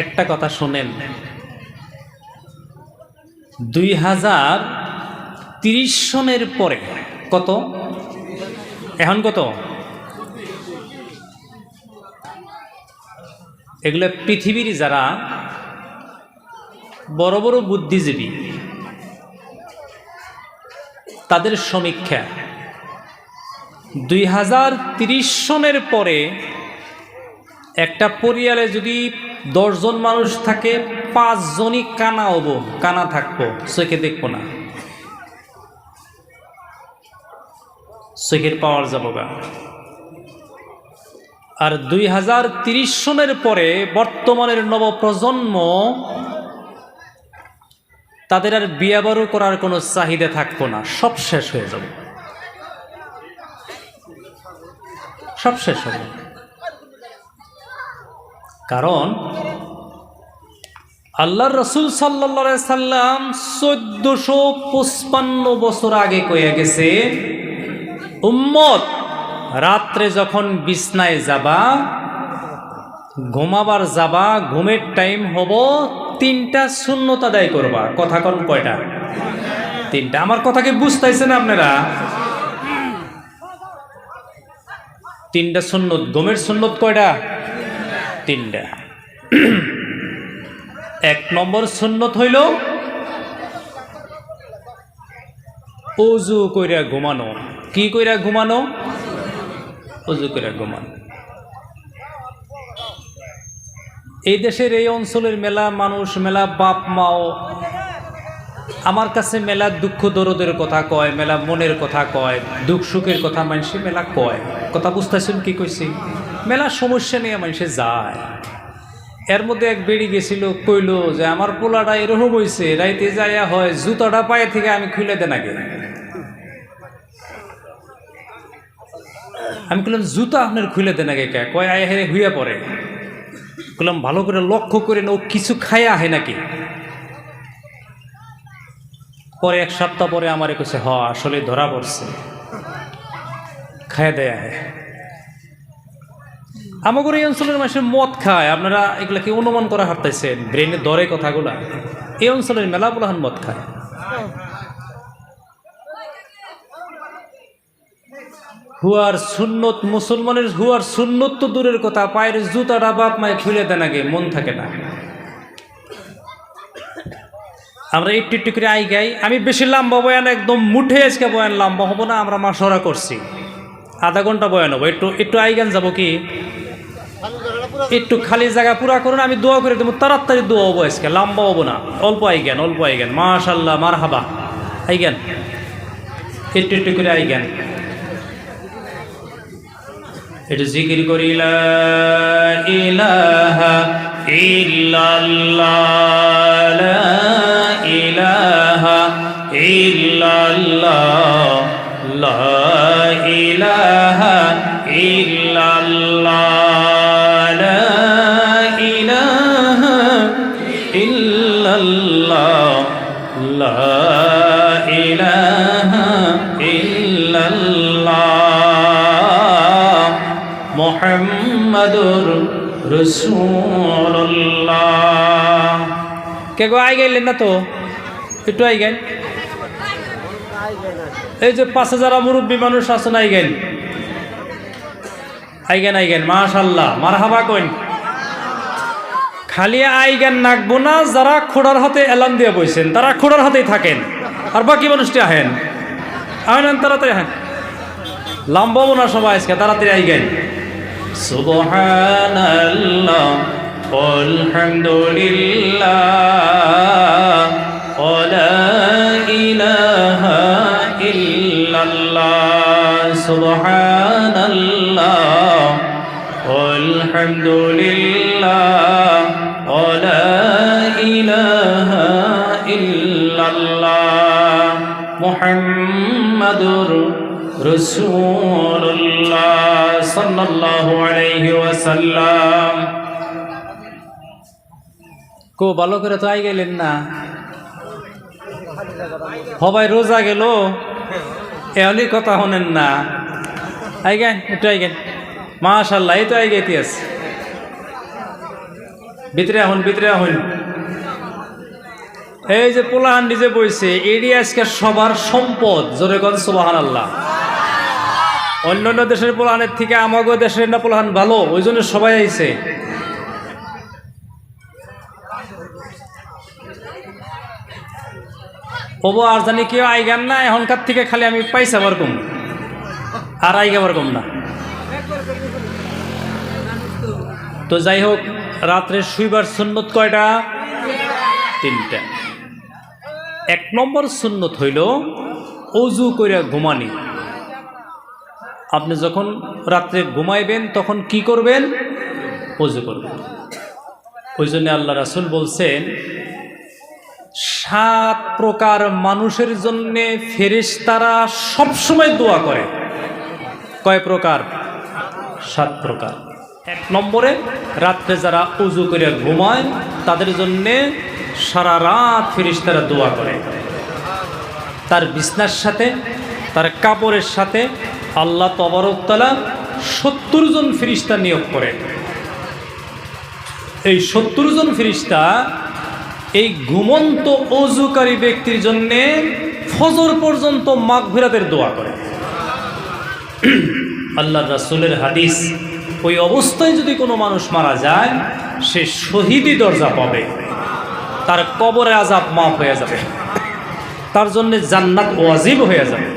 একটা কথা শোনেন, 2030 সনের পরে কত, এখন কত, এগুলো পৃথিবীর যারা বড় বড় বুদ্ধিজীবী তাদের সমীক্ষা, 2030 সনের পরে একটা পরিবারে যদি 10 জন মানুষ থাকে, 5 জনই কানা হব, কানা থাকবো, চোখে দেখবো না, চোখের পাওয়ার যাবো গা। আর 2030 সনের পরে বর্তমানের নবপ্রজন্ম তাদের আর বিয়ে বাড়ি করার কোনো চাহিদা থাকবো না, সব শেষ হয়ে যাবে, সব শেষ হবে। কারণ আল্লাহর রাসূল সাল্লাল্লাহু আলাইহি সাল্লাম 1455 বছর আগে কয়ে গেছে, উম্মত রাত্রে যখন বিছনায় যাবা, ঘুমাবার যাবা, ঘুমের টাইম হব, 3টা সুন্নত আদায় করবা। কথা কোন কয়টা? 3টা। আমার কথা কি বুঝতেছেন আপনারা? 3টা সুন্নত। ঘুমের সুন্নত কয়টা? 3টা। 1 নম্বর সুন্নত হইল ওযু কইরা ঘুমানো। কি কইরা ঘুমানো? ওযু কইরা ঘুমানো। এই দেশের এই অঞ্চলের মেলা মানুষ, মেলা বাপ মাও আমার কাছে মেলা দুঃখ দরদের কথা কয়, মেলা মনের কথা কয়, দুঃখ সুখের কথা মানুষে মেলা কয়। কথা বুঝতেছেন কি কইছি? মেলা সমস্যা নিয়ে মানুষে যায়। এর মধ্যে এক বেড়ি গেছিল, কইল যে আমার পোলাটা এরকম হয়েছে, রাইতে যাইয়া হয় জুতাটা পায়ে থেকে আমি খুলে দেন আগে। আমি বললাম জুতা আপনার খুলে দেন আগে কে? কয় আয় হেরে হুইয়া পড়ে। বললাম ভালো করে লক্ষ্য করে ও কিছু খায় আহে নাকি? পরে 1 সপ্তাহ পরে আমার কাছে আসলে ধরা পড়ছে, খায় দেয় আহে। আমাদের এই অঞ্চলের মানুষের মদ খায়, আপনারা এগুলা কি অনুমান করা হারতেছেন? ব্রেনে ধরে কথাগুলা। এই অঞ্চলের মেলা বলাহান মদ খায়। হুয়ার সুন্নত, মুসলমানের হুয়ার সুন্নত তো দূরের কথা, পায়ের জুতাটা বাপ মায়ে খুলে দেন আগে, মন থাকে না। আমরা একটু একটু করে আই গাই। আমি বেশি লম্বা বয়ান, একদম মুঠে আজকে বয়ান লম্বা হবো না, আমরা মাসরা করছি, আধা ঘন্টা বয়ান হবো। একটু একটু আই গান যাবো কি, একটু খালি জায়গা পুরা করুন, আমি দোয়া করে দেবো, তাড়াতাড়ি দোয়া হবো আজকে, লম্বা হবো না, অল্প আই জ্ঞান, অল্প আই জ্ঞান। মাশাল্লাহ, মারহাবা, আই জ্ঞান, একটু একটু করে আই জ্ঞান। একটু জিকির করি, লা ইলাহা ইল্লাল্লাহ, লা ইলাহা ইল্লাল্লাহ, লা ইলাহা ইল্লাল্লাহ, লা ইলাহা ইল্লাল্লাহ, লা ইলাহা ইল্লাল্লাহ, মুহাম্মাদুর রাসূলুল্লাহ। কে গো আই গেলেন না তো? একটু আই গেন। এই যে 5000 মুরব্বী মানুষ আছেন, I gain, I gain, I gain. মাশাআল্লাহ, মারহাবা কইন। খালি আই গেন নাকবো না, যারা খোড়ার হাতে এলান দিয়ে বইছেন তারা খোড়ার হাতেই থাকেন, আর বাকি মানুষটি আহেন, আহেন তাড়াতাড়ি আহেন, লম্বাবো না সবাই আজকে, তাড়াতাড়ি আই গেন। সুবহানাল্লাহ আলহামদুলিল্লাহ ওয়া লা ইলাহা ইল্লাল্লাহ, সুবহানাল্লাহ আলহামদুলিল্লাহ ওয়া লা ইলাহা ইল্লাল্লাহ, মুহাম্মাদুর রাসূলুল্লাহ সাল্লাল্লাহু আলাইহি ওয়াসাল্লাম। কো ভালো করে তো আই গেলেন না, সবাই রোজা গেল, এহলি কথা শোনেন না। আই গেন, একটু আই গেন। মাশাআল্লাহ, এই তো আই গেতে আছে। ভিতরে আহুন। এই যে পোলাহান নিজে বইছে এডি আজকে সবার সম্পদ, জোরে কোন সুবহানাল্লাহ। অন্যান্য দেশের পোলাহানের থেকে আমাগো দেশের না পোলাহান ভালো, ওই জন্য সবাই আইছে। ওবো আর জানি কেউ আইগান না, এখনকার থেকে খালি আমি পাইসা পারকম আর আইগা পারকম না। তো যাই হোক, রাত্রে শুইবার সুন্নত কয়টা? 3টা। 1 নম্বর সুন্নত হইল অজু কইরা ঘুমানি। আপনি যখন রাত্রে ঘুমাইবেন তখন কি করবেন? অজু করবেন। ওই জন্য আল্লাহ রাসূল বলছেন 7 প্রকার মানুষের জন্য ফেরেশতারা সবসময় দোয়া করে। কয় প্রকার? 7 প্রকার। 1 নম্বরে রাত্রে যারা অজু করে ঘুমায় তাদের জন্যে সারা রাত ফেরেশতারা দোয়া করে। তার বিছনার সাথে, তার কাপড়ের সাথে আল্লাহ তাবারক তাআলা 70 জন ফেরেশতা নিয়োগ করে। এই 70 জন ফেরেশতা এই ঘুমন্ত অজুকারী ব্যক্তির জন্যে ফজর পর্যন্ত মাগফিরাতের দোয়া করে। আল্লাহর রাসূলের হাদিস, ওই অবস্থায় যদি কোনো মানুষ মারা যায় সে শহীদি দরজা পাবে, তার কবরে আযাব মাফ হয়ে যাবে, তার জন্য জান্নাত ওয়াজিব হয়ে যাবে।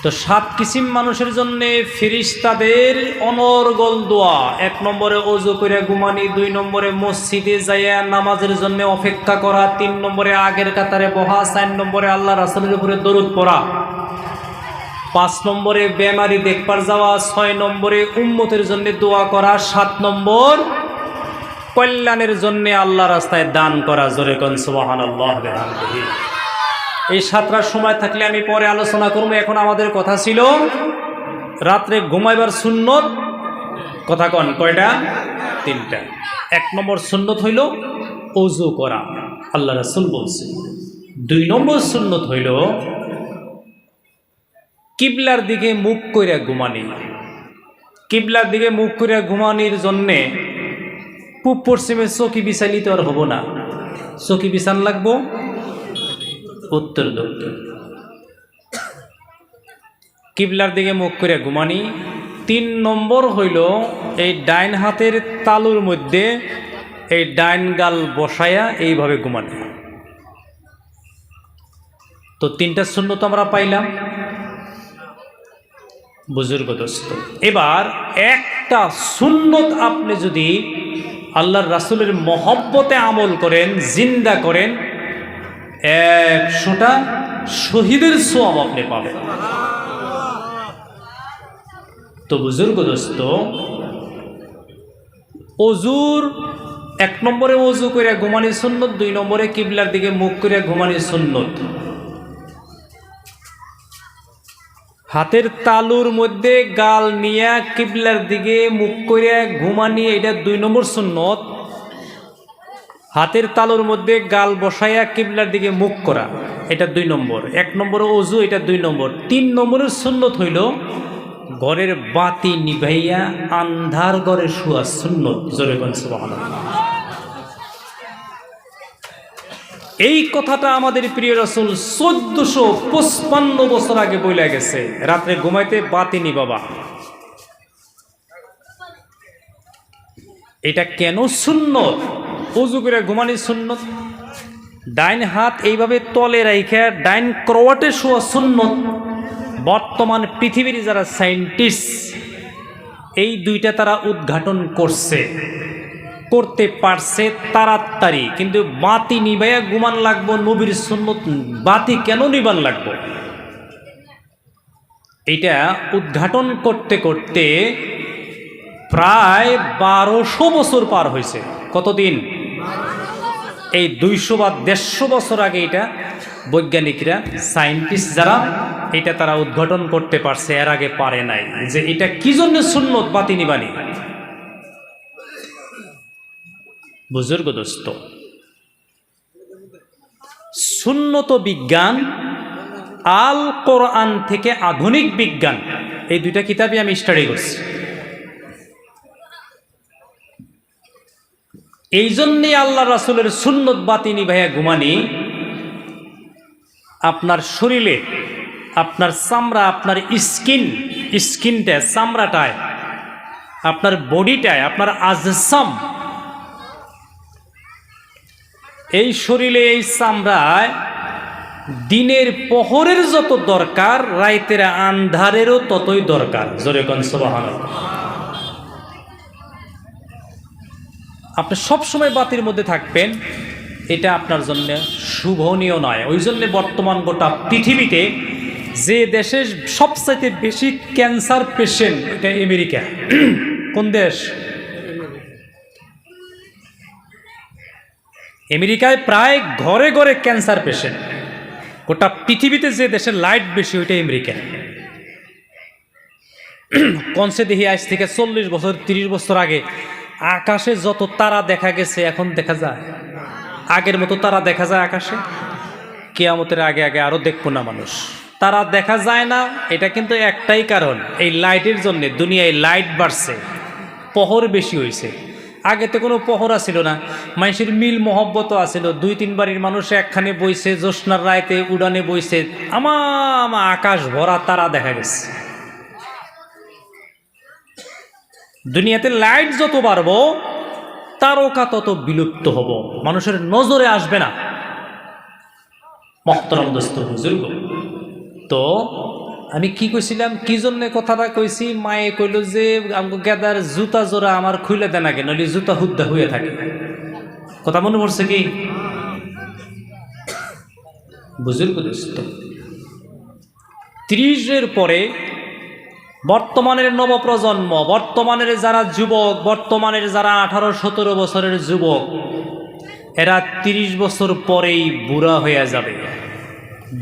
তো 7 কিসিম মানুষের জন্য ফেরেশতাদের অনর্গল দোয়া। 1 নম্বরে অজু করে ঘুমানি, 2 নম্বরে মসজিদে যাইয়া নামাজের জন্য অপেক্ষা করা, 3 নম্বরে আগের কাতারে বহা, 4 নম্বরে আল্লাহ রাসূলের উপরে দরুদ পড়া, 5 নম্বরে বেমারি দেখবার যাওয়া, 6 নম্বরে উম্মতের জন্য দোয়া করা, 7 নম্বর কল্যাণের জন্য আল্লাহ রাস্তায় দান করা। জোরে কোন সুবহানাল্লাহ বিহামদিহি। এই 7টার সময় থাকলে আমি পরে আলোচনা করব। এখন আমাদের কথা ছিল রাত্রে ঘুমাইবার সুন্নত। কথা কন কয়টা? 3টা। 1 নম্বর সুন্নত হইল ওযু করা, আল্লাহ রাসূল বলছে। 2 নম্বর সুন্নত হইল কিবলার দিকে মুখ কইরা ঘুমানি। কিবলার দিকে মুখ কইরা ঘুমানির জন্যে পূব পশ্চিমে চকি বিছাইলে তো আর হবো না, চকি বিছান লাগবো উত্তর দক্ষিণ। কিবলার দিকে মুখ করে ঘুমানি। 3 নম্বর হইল এই ডাইন হাতের তালুর মধ্যে এই ডাইন গাল বসায়া এইভাবে ঘুমানি। তো 3টা সুন্নত আমরা পাইলাম, বুজুর্গ দোস্ত। এবার একটা সুন্নত আপনি যদি আল্লাহর রাসূলের মহব্বতে আমল করেন, জিন্দা করেন, 100টা শহীদের সওয়াব আপনি পাবেন। তো বুজুর্গ দোস্ত, অজুর 1 নম্বরে অজু করে ঘুমানি সুন্নত, 2 নম্বরে কিবলার দিকে মুখ করে ঘুমানি সুন্নত। হাতের তালুর মধ্যে গাল নিয়ে কিবলার দিকে মুখ করে ঘুমানি, এটা 2 নম্বর সুন্নত। হাতের তালুর মধ্যে গাল বসাইয়া কিবলার দিকে মুখ করা, এটা 2 নম্বর। 1 নম্বর ওযু, এটা 2 নম্বর। 3 নম্বরের সুন্নত হইল ঘরের বাতি নিভাইয়া আন্ধার ঘরে শুয়া সুন্নত। জোরে বলেন সুবহানাল্লাহ। এই কথাটা আমাদের প্রিয় রাসূল 1455 বছর আগে বইলা গেছে, রাত্রে ঘুমাইতে বাতি নিবাবা। এটা কেন সুন্নত? ওযু করে ঘুমানি সুন্নত। ডাইন হাত এইভাবে তলে রাইখা ডাইন ক্রওয়াটে শোয়া সুন্নত। বর্তমান পৃথিবীর যারা সায়েন্টিস্ট এই 2টা তারা উদ্ঘাটন করতে পারছে তাড়াতাড়ি, কিন্তু বাতি নিভাইয়া ঘুমান লাগবো নবীর সুন্নত। বাতি কেন নিবান লাগবো? এটা উদ্ঘাটন করতে করতে প্রায় 1200 বছর পার হয়েছে। কতদিন? এই 200 বা 150 বছর আগে এটা বৈজ্ঞানিকরা, সায়েন্টিস্ট যারা, এটা তারা উদ্ঘাটন করতে পারছে, এর আগে পারে নাই, যে এটা কি জন্য সুন্নত বাতি নিবানি। বুজুর্গ দোস্ত, সুন্নত বিজ্ঞান, আল কোরআন থেকে আধুনিক বিজ্ঞান, এই 2টা কিতাবই আমি স্টাডি করছি। এই জন্যই আল্লাহ রাসূলের সুন্নত বাতি নিভাইয়া ঘুমানি আপনার শরীরে, আপনার চামড়া, আপনার স্কিনটা, চামড়াটায়, আপনার বডিটায়, আপনার আজসাম, এই শরীরে, এই চামড়ায় দিনের প্রহরের যত দরকার রাইতের আন্ধারেরও ততই দরকার। জোরে কোন সুবহানাল্লাহ। আপনি সবসময় বাতির মধ্যে থাকবেন, এটা আপনার জন্য শুভনীয় নয়। ওই জন্য বর্তমান গোটা পৃথিবীতে যে দেশে সবচাইতে বেশি ক্যান্সার পেশেন্ট, এটা আমেরিকা। কোন দেশ? আমেরিকায় প্রায় ঘরে ঘরে ক্যান্সার পেশেন্ট। গোটা পৃথিবীতে যে দেশের লাইট বেশি, ওইটা আমেরিকা। কনসে দেখি আজ থেকে 40 বছর 30 বছর আগে আকাশে যত তারা দেখা গেছে এখন দেখা যায়? আগের মতো তারা দেখা যায় আকাশে? কিয়ামতের আগে আগে আরো দেখবো না মানুষ। তারা দেখা যায় না, এটা কিন্তু একটাই কারণ, এই লাইটের জন্য। দুনিয়ায় লাইট বাড়ছে, প্রহর বেশি হয়েছে। আগে তো কোনো পহরা ছিল না, মানুষের মিল মহব্বতও আছিল। 2-3 বাড়ির মানুষ একখানে বইছে, জ্যোৎস্নার রাইতে উড়ানে বইছে, আমা আকাশ ভরা তারা দেখা গেছে। দুনিয়াতে লাইট যত বাড়বো তারকা তত বিলুপ্ত হব, মানুষের নজরে আসবে না। মুহতারাম দোস্ত বুজুর্গ, তো আমি কি কইছিলাম, কি জন্য কথাটা কইছি? মায়ে কইল যে আমগো গেদার জুতা জোড়া আমার খুলে দেন আগে, নইলে জুতা হুদ্দা হয়ে থাকে। কথা মনে পড়ছে কি বুজুর্গ দোস্ত? 30-এর পরে বর্তমানের নবপ্রজন্ম, বর্তমানের যারা যুবক, বর্তমানের যারা 18-17 বছরের যুবক, এরা 30 বছর পরেই বুড়া হয়ে যাবে।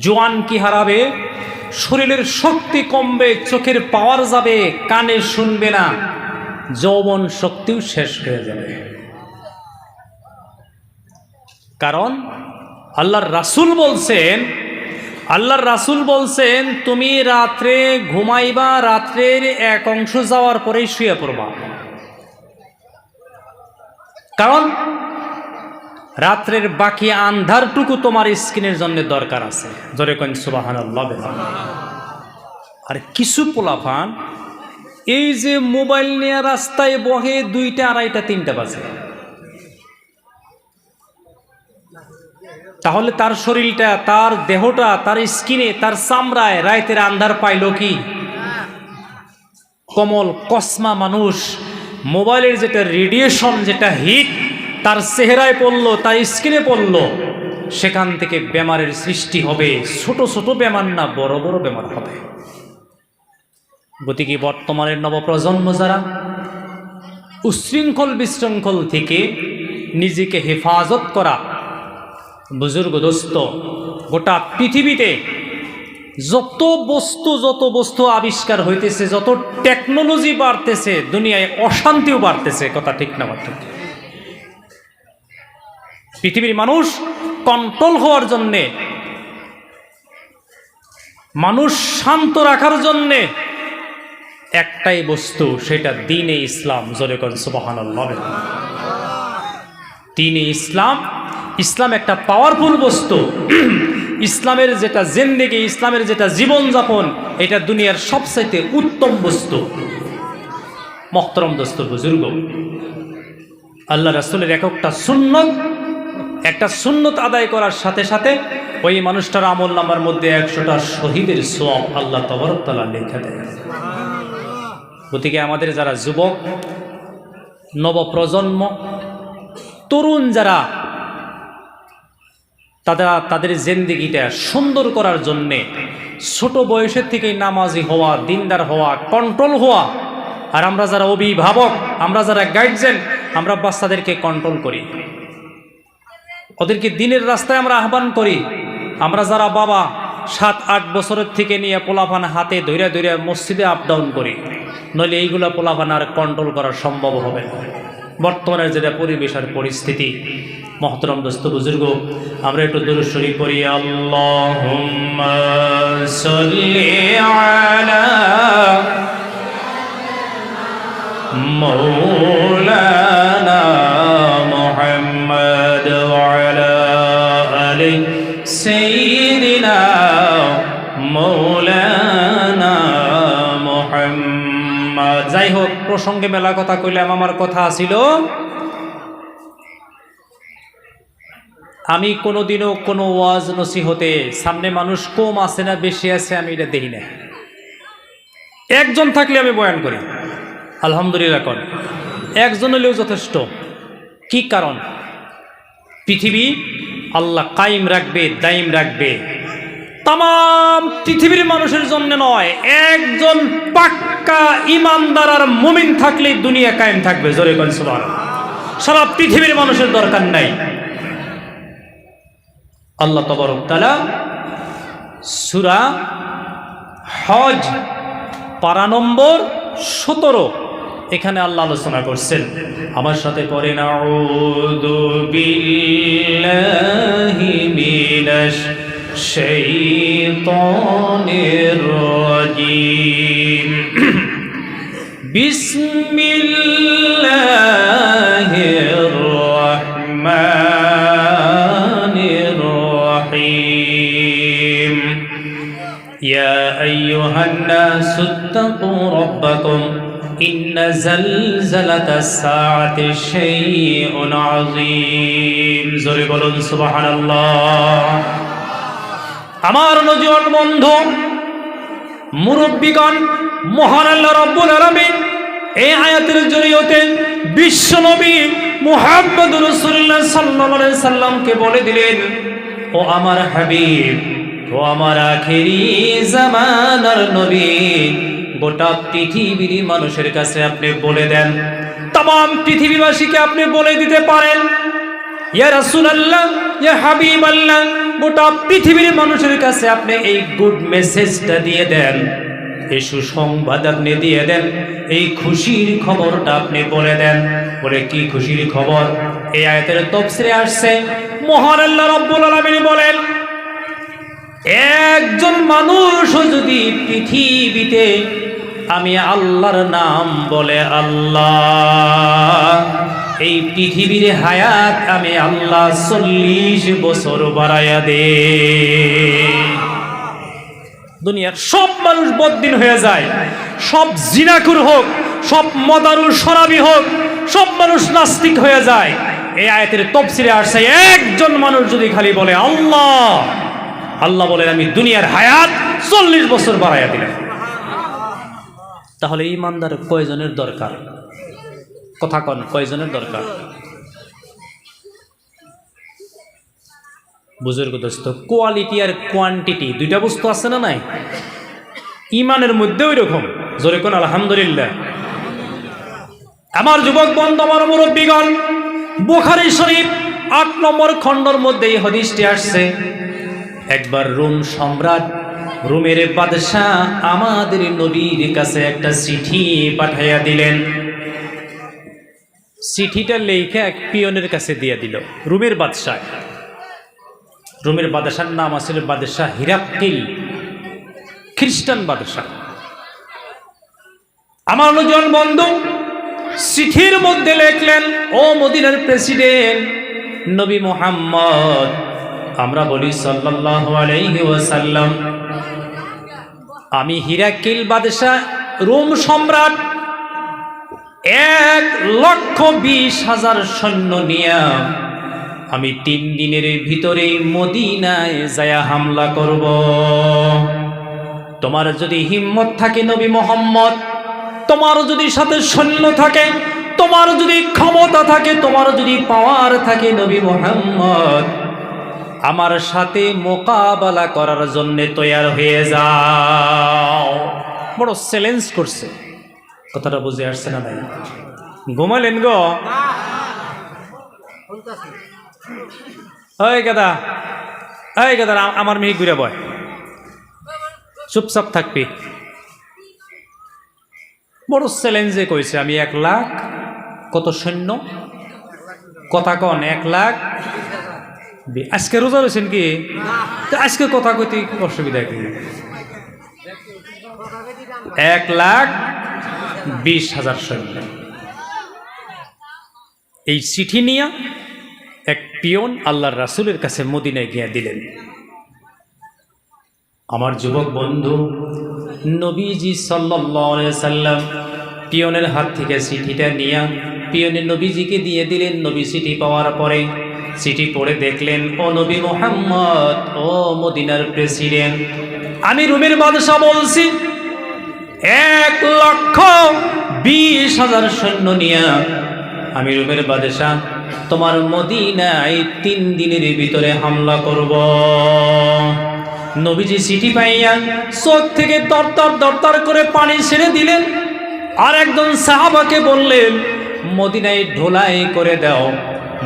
জোয়ান কি হারাবে, শরীরের শক্তি কমবে, চোখের পাওয়ার যাবে, কানে শুনবে না, যৌবন শক্তিও শেষ হয়ে যাবে। কারণ আল্লাহর রাসূল বলছেন তুমি রাত্রে ঘুমাইবা, রাত্রের এক অংশ যাওয়ার পরেই শুয়ে পড়বা। কারণ রাত্রের বাকি আন্ধারটুকু তোমার স্কিনের জন্য দরকার আছে। জোরে কোন সুবহানাল্লাহ। আর কিছু পোলাপান এই যে মোবাইল নিয়ে রাস্তায় বহে 2টা, 2:30, 3টা বাজে, তাহলে তার শরীরটা, তার দেহটা, তার স্কিনে, তার চামড়ায় রাইতের আন্ধার পাইল কি? কমল কসমা মানুষ মোবাইলের যেটা রেডিয়েশন, যেটা হিট তার চেহারায় পড়লো, তার স্কিনে পড়লো, সেখান থেকে বেমারের সৃষ্টি হবে। ছোট ছোট বেমার না, বড় বড় বেমার হবে। গতিকে বর্তমানের নবপ্রজন্ম যারা উচ্ছৃঙ্খল বিশৃঙ্খল থেকে নিজেকে হেফাজত করা, বুজুর্গ দোস্ত, গোটা পৃথিবীতে যত বস্তু আবিষ্কার হইতেছে, যত টেকনোলজি বাড়তেছে, দুনিয়ায় অশান্তিও বাড়তেছে। কথা ঠিক না? পৃথিবীর মানুষ কন্ট্রোল হওয়ার জন্যে, মানুষ শান্ত রাখার জন্যে একটাই বস্তু, সেটা দ্বীনে ইসলাম। জোরে কোন সুবহানাল্লাহ। দ্বীনে ইসলাম একটা পাওয়ারফুল বস্তু। ইসলামের যেটা জিন্দেগি, ইসলামের যেটা জীবনযাপন, এটা দুনিয়ার সবচাইতে উত্তম বস্তু। মুহতারাম দোস্ত বুজুর্গ, আল্লাহ রাসূলের একটা সুন্নত আদায় করার সাথে সাথে ওই মানুষটার আমল নামার মধ্যে 100টা শহীদের সওয়াব আল্লাহ তাবারক তাআলা লিখে দেয়। গতিকে আমাদের যারা যুবক, নবপ্রজন্ম, তরুণ যারা, তাদের জিন্দেগিটা সুন্দর করার জন্যে ছোট বয়সের থেকেই নামাজি হওয়া, দিনদার হওয়া, কন্ট্রোল হওয়া। আর আমরা যারা অভিভাবক, আমরা যারা গার্জিয়ান, আমরা বাচ্চাদেরকে কন্ট্রোল করি, ওদেরকে দিনের রাস্তায় আমরা আহ্বান করি। আমরা যারা বাবা 7-8 বছরের থেকে নিয়ে পোলাপান হাতে ধইরা মসজিদে আপ ডাউন করি, নইলে এইগুলা পোলাপান আর কন্ট্রোল করা সম্ভব হবে না। বর্তমানের যেটা পরিবেশ আর পরিস্থিতি, মুহতারাম দোস্ত বুজুর্গ, আমরা একটু দুরূদ শরীফ পড়ি। আল্লাহুম্মা সাল্লি আলা মাওলানা মেলা কথা কইলাম, আমার কথা ছিল আমি কোনোদিনও কোনো ওয়াজ নসিহতে সামনে মানুষ কম আছে না বেশি আছে আমি এটা দেখি না। একজন থাকলে আমি বয়ান করি, আলহামদুলিল্লাহ কর, একজন হলেও যথেষ্ট। কি কারণ? পৃথিবী আল্লাহ কায়েম রাখবে, দায়ম রাখবে, তাম পৃথিবীর মানুষের জন্য নয়, একজন পাক্কা ইমানদার আর মুমিন থাকলেই দুনিয়া কায়েম থাকবে। জোরে বলেন সুবহানাল্লাহ। সারা পৃথিবীর মানুষের দরকার নাই। আল্লাহ তাবারক তাআলা সূরা হজ পারা নম্বর 17 এখানে আল্লাহ আলোচনা করছেন। আমার সাথে পড়ে নাউযু বিল্লাহি মিনাশ শাইতানির রাজীম। বিসমিল্লাহির রাহমানির রাহিম। ইয়া আইয়ুহান নাসু ইত্তাকু রাব্বাকুম ইন্না জালজালাতাস সাআতি শাইউন আযীম। জোরে বলুন সুবহানাল্লাহ। আমার নজওয়ান বন্ধু, মুরব্বিগণ, মহান আল্লাহ রাব্বুল আলামিন এই আয়াতের জরিয়তে বিশ্বনবী মুহাম্মদুর রাসূলুল্লাহ সাল্লাল্লাহু আলাইহি সাল্লামকে বলে দিলেন, ও আমার হাবিব, ও আমার আখেরি জামানার নবী, গোটা পৃথিবীর মানুষের কাছে আপনি বলে দেন, तमाम পৃথিবীবাসীকে আপনি বলে দিতে পারেন, ইয়া রাসূলুল্লাহ, ইয়া হাবিবাল্লাহ, গোটা পৃথিবীর মানুষের কাছে আপনি এই গুড মেসেজটা দিয়ে দেন, এই সুসংবাদ আপনি দিয়ে দেন, এই খুশির খবরটা আপনি বলে দেন। বলে কি খুশির খবর? এই আয়াতের তাফসীরে আসছে, মহান আল্লাহ রাব্বুল আলামিন বলেন, একজন মানুষও যদি পৃথিবীতে আমি আল্লাহর নাম বলে, আল্লাহ, এই পৃথিবীর হায়াত আমি আল্লাহ 40 বছর বাড়াইয়া দে। দুনিয়ার সব মানুষ বদদিন হয়ে যায়, সব জিনাকুর হোক, সব মদারুর শরাবি হোক, সব মানুষ নাস্তিক হয়ে যায়। এই আয়াতের তাফসীরে আসছে, একজন মানুষ যদি খালি বলে আল্লাহ, আল্লাহ বলেন আমি দুনিয়ার হায়াত 40 বছর বাড়াইয়া দিলাম। তাহলে ইমানদার কয়জনের দরকার? কথা কন, কয়জনের দরকার? বুজুর্গ দোস্ত, কোয়ালিটি আর কোয়ান্টিটি দুইটা বস্তু আছে না নাই? ইমানের মধ্যে ওই রকম। জোরে কোন আলহামদুলিল্লাহ। আমার যুবক বন্ধু, আমার মুরব্বীগণ, বুখারী শরীফ 8 নম্বর খণ্ডের মধ্যে এই হাদিসটি আসছে। একবার রোম সম্রাট, রোমের বাদশাহ আমাদের নবীর কাছে একটা চিঠি পাঠাইয়া দিলেন। চিঠিটা লেখা এক পিয়নের কাছে দিয়ে দিল। রোমের বাদশাহ, রোমের বাদশার নাম আসলে বাদশাহ হিরাক্কিল, খ্রিস্টান বাদশাহ। আমার নজন বন্ধু চিঠির মধ্যে লিখলেন, ও মদিনার প্রেসিডেন্ট নবী মুহাম্মদ, আমরা বলি সাল্লাল্লাহু আলাইহি ওয়াসাল্লাম, আমি হিরাক্কিল বাদশাহ, রোম সম্রাট, 1,20,000 সৈন্য নিয়ে আমি 3 দিনের ভিতরে মদিনায় যায়া হামলা করব। তোমার যদি হিম্মত থাকে নবী মুহাম্মদ, তোমার যদি সাথে সৈন্য থাকে, তোমার যদি ক্ষমতা থাকে, তোমার যদি পাওয়ার থাকে নবী মুহাম্মদ, আমার সাথে মোকাবেলা করার জন্য তৈয়ার হয়ে যাও। বড় চ্যালেঞ্জ করছে। কথাটা বুঝে আসছে না ভাই? ঘুমালেন গো? এই গাদা, এই গাদা, আমার মেয়ে ঘুরে বয়, চুপচাপ থাকবি। বড় চ্যালেঞ্জে কইছে, আমি 1 লাখ কত সৈন্য, কথা কন, 1 লাখ। আজকে রোজা রয়েছেন কি? আজকে কথা কইতে অসুবিধা কি? 1,20,000 সৈন্য। এই চিঠি নিয়ে এক পিয়ন আল্লাহর রাসূলের কাছে মদিনায় গিয়ে দিলেন। আমার যুবক বন্ধু, নবীজি সাল্লাল্লাহু আলাইহি সাল্লাম পিয়নের হাত থেকে চিঠিটা নিয়ে পিয়নের নবীজিকে দিয়ে দিলেন। নবী চিঠি পাওয়ার পরে চিঠি পড়ে দেখলেন, ও নবী মুহাম্মদ, ও মদিনার প্রেসিডেন্ট, আমি রোমের বাদশাহ বলছি, 1,20,000 সৈন্য নিয়ে আমি রোমের বাদশাহ তোমার মদিনায় 3 দিনের ভিতরে হামলা করব। নবীজি চিঠি পাইয়া চোখ থেকে দরদর করে পানি ছেড়ে দিলেন, আর একজন সাহাবাকে বললেন, মদিনায় ঢোলাই করে দাও।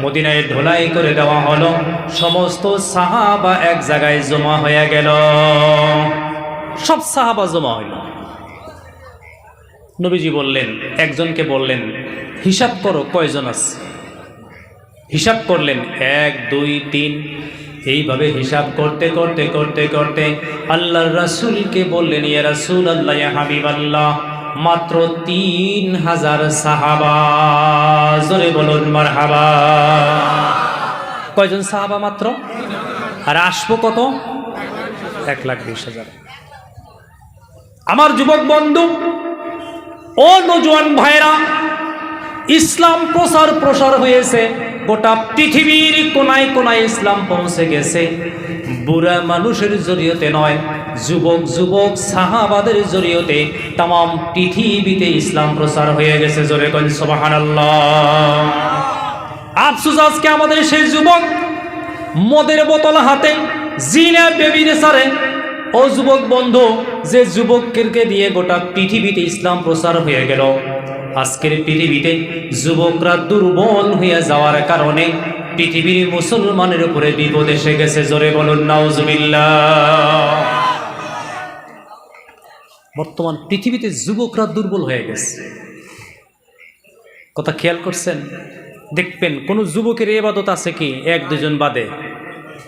মদিনায় ঢোলাই করে দেওয়া হলো। সমস্ত সাহাবা এক জায়গায় জমা হয়ে গেল। সব সাহাবা জমা হইল। নবীজি বললেন, একজনকে বললেন, হিসাব করো কয়জন আছে। হিসাব করলেন 1 2 3, এইভাবে হিসাব করতে করতে করতে করতে আল্লাহর রাসূলকে বললেন, ইয়া রাসূলুল্লাহ, ইয়া হাবিবাল্লাহ, মাত্র 3000 সাহাবা। জোরে বলুন মারহাবা। কয়জন সাহাবা মাত্র? আর আসবো কত? 1,20,000। আমার যুবক বন্ধু ও নওজোয়ান ভাইরা, ইসলাম প্রসার হয়েছে, গোটা পৃথিবীর কোনায় কোনায় ইসলাম পৌঁছে গেছে। বুড়া মানুষের জরিয়তে নয়, যুবক সাহাবাদের জরিয়তে তাম পৃথিবীতে ইসলাম প্রচার হয়ে গেছে। জোরে কোন সুবহানাল্লাহ। আফসোস, আজকে আমাদের সেই যুবক মদের বোতল হাতে জিনা বেবিনেসারে। ও যুবক বন্ধু, যে যুবককে দিয়ে গোটা পৃথিবীতে ইসলাম প্রচার হয়ে গেল, আজকের পৃথিবীতে যুবকরা দুর্বল হয়ে যাওয়ার কারণে পৃথিবীর মুসলমানের উপরে বিপদ এসে গেছে। জোরে বলুন নাউজুবিল্লাহ। বর্তমান পৃথিবীতে যুবকরা দুর্বল হয়ে গেছে। কথা খেয়াল করছেন? দেখবেন কোন যুবকের ইবাদত আছে কি 1-2 জন বাদে?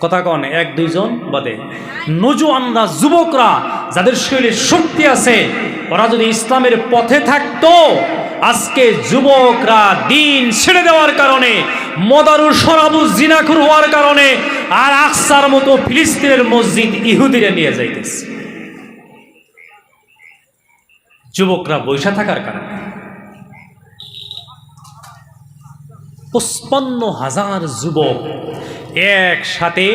কথা কন, 1-2 জন বাদে। নওজোয়ানরা, যুবকরা, যাদের শরীরে শক্তি আছে, ওরা যদি ইসলামের পথে থাকতো, আজকে যুবকরা দিন ছেড়ে দেওয়ার কারণে, মদারু শরাবু জিনাখুর হওয়ার কারণে, আর আকসার মতো ফিলিস্তিনের মসজিদ ইহুদিরা নিয়ে যাইতেছে। যুবকরা বৈশা থাকার কারণে 55,000 যুবক একসাথে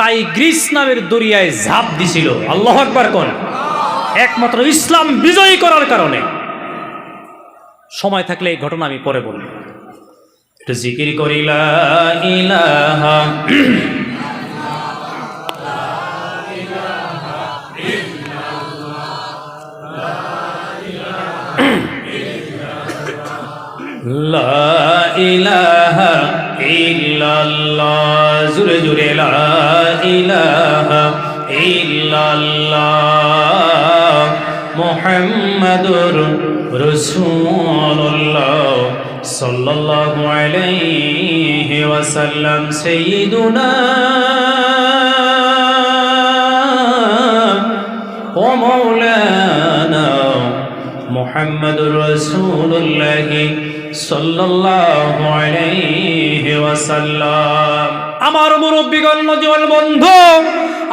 টাইগ্রিস নামের দরিয়ায় ঝাঁপ দিছিল। আল্লাহু আকবার কোন। একমাত্র ইসলাম বিজয়ী করার কারণে। সময় থাকলে এই ঘটনা আমি পরে বলব। একটু জিকির করি, লা ইলাহা লা ইলাহা ইল্লাল্লাহ। জুরে জুরে লা ইলাহা ইল্লাল্লাহ মুহাম্মাদুর রাসূলুল্লাহ সাল্লাল্লাহু আলাইহি ওয়াসাল্লাম। সাইয়্যিদুনা ওয়া মাওলানা মুহাম্মাদুর রাসূলুল্লাহ সাল্লাল্লাহু আলাইহি ওয়াসাল্লাম। আমার মুরব্বিগণ, নওজোয়ান বন্ধু,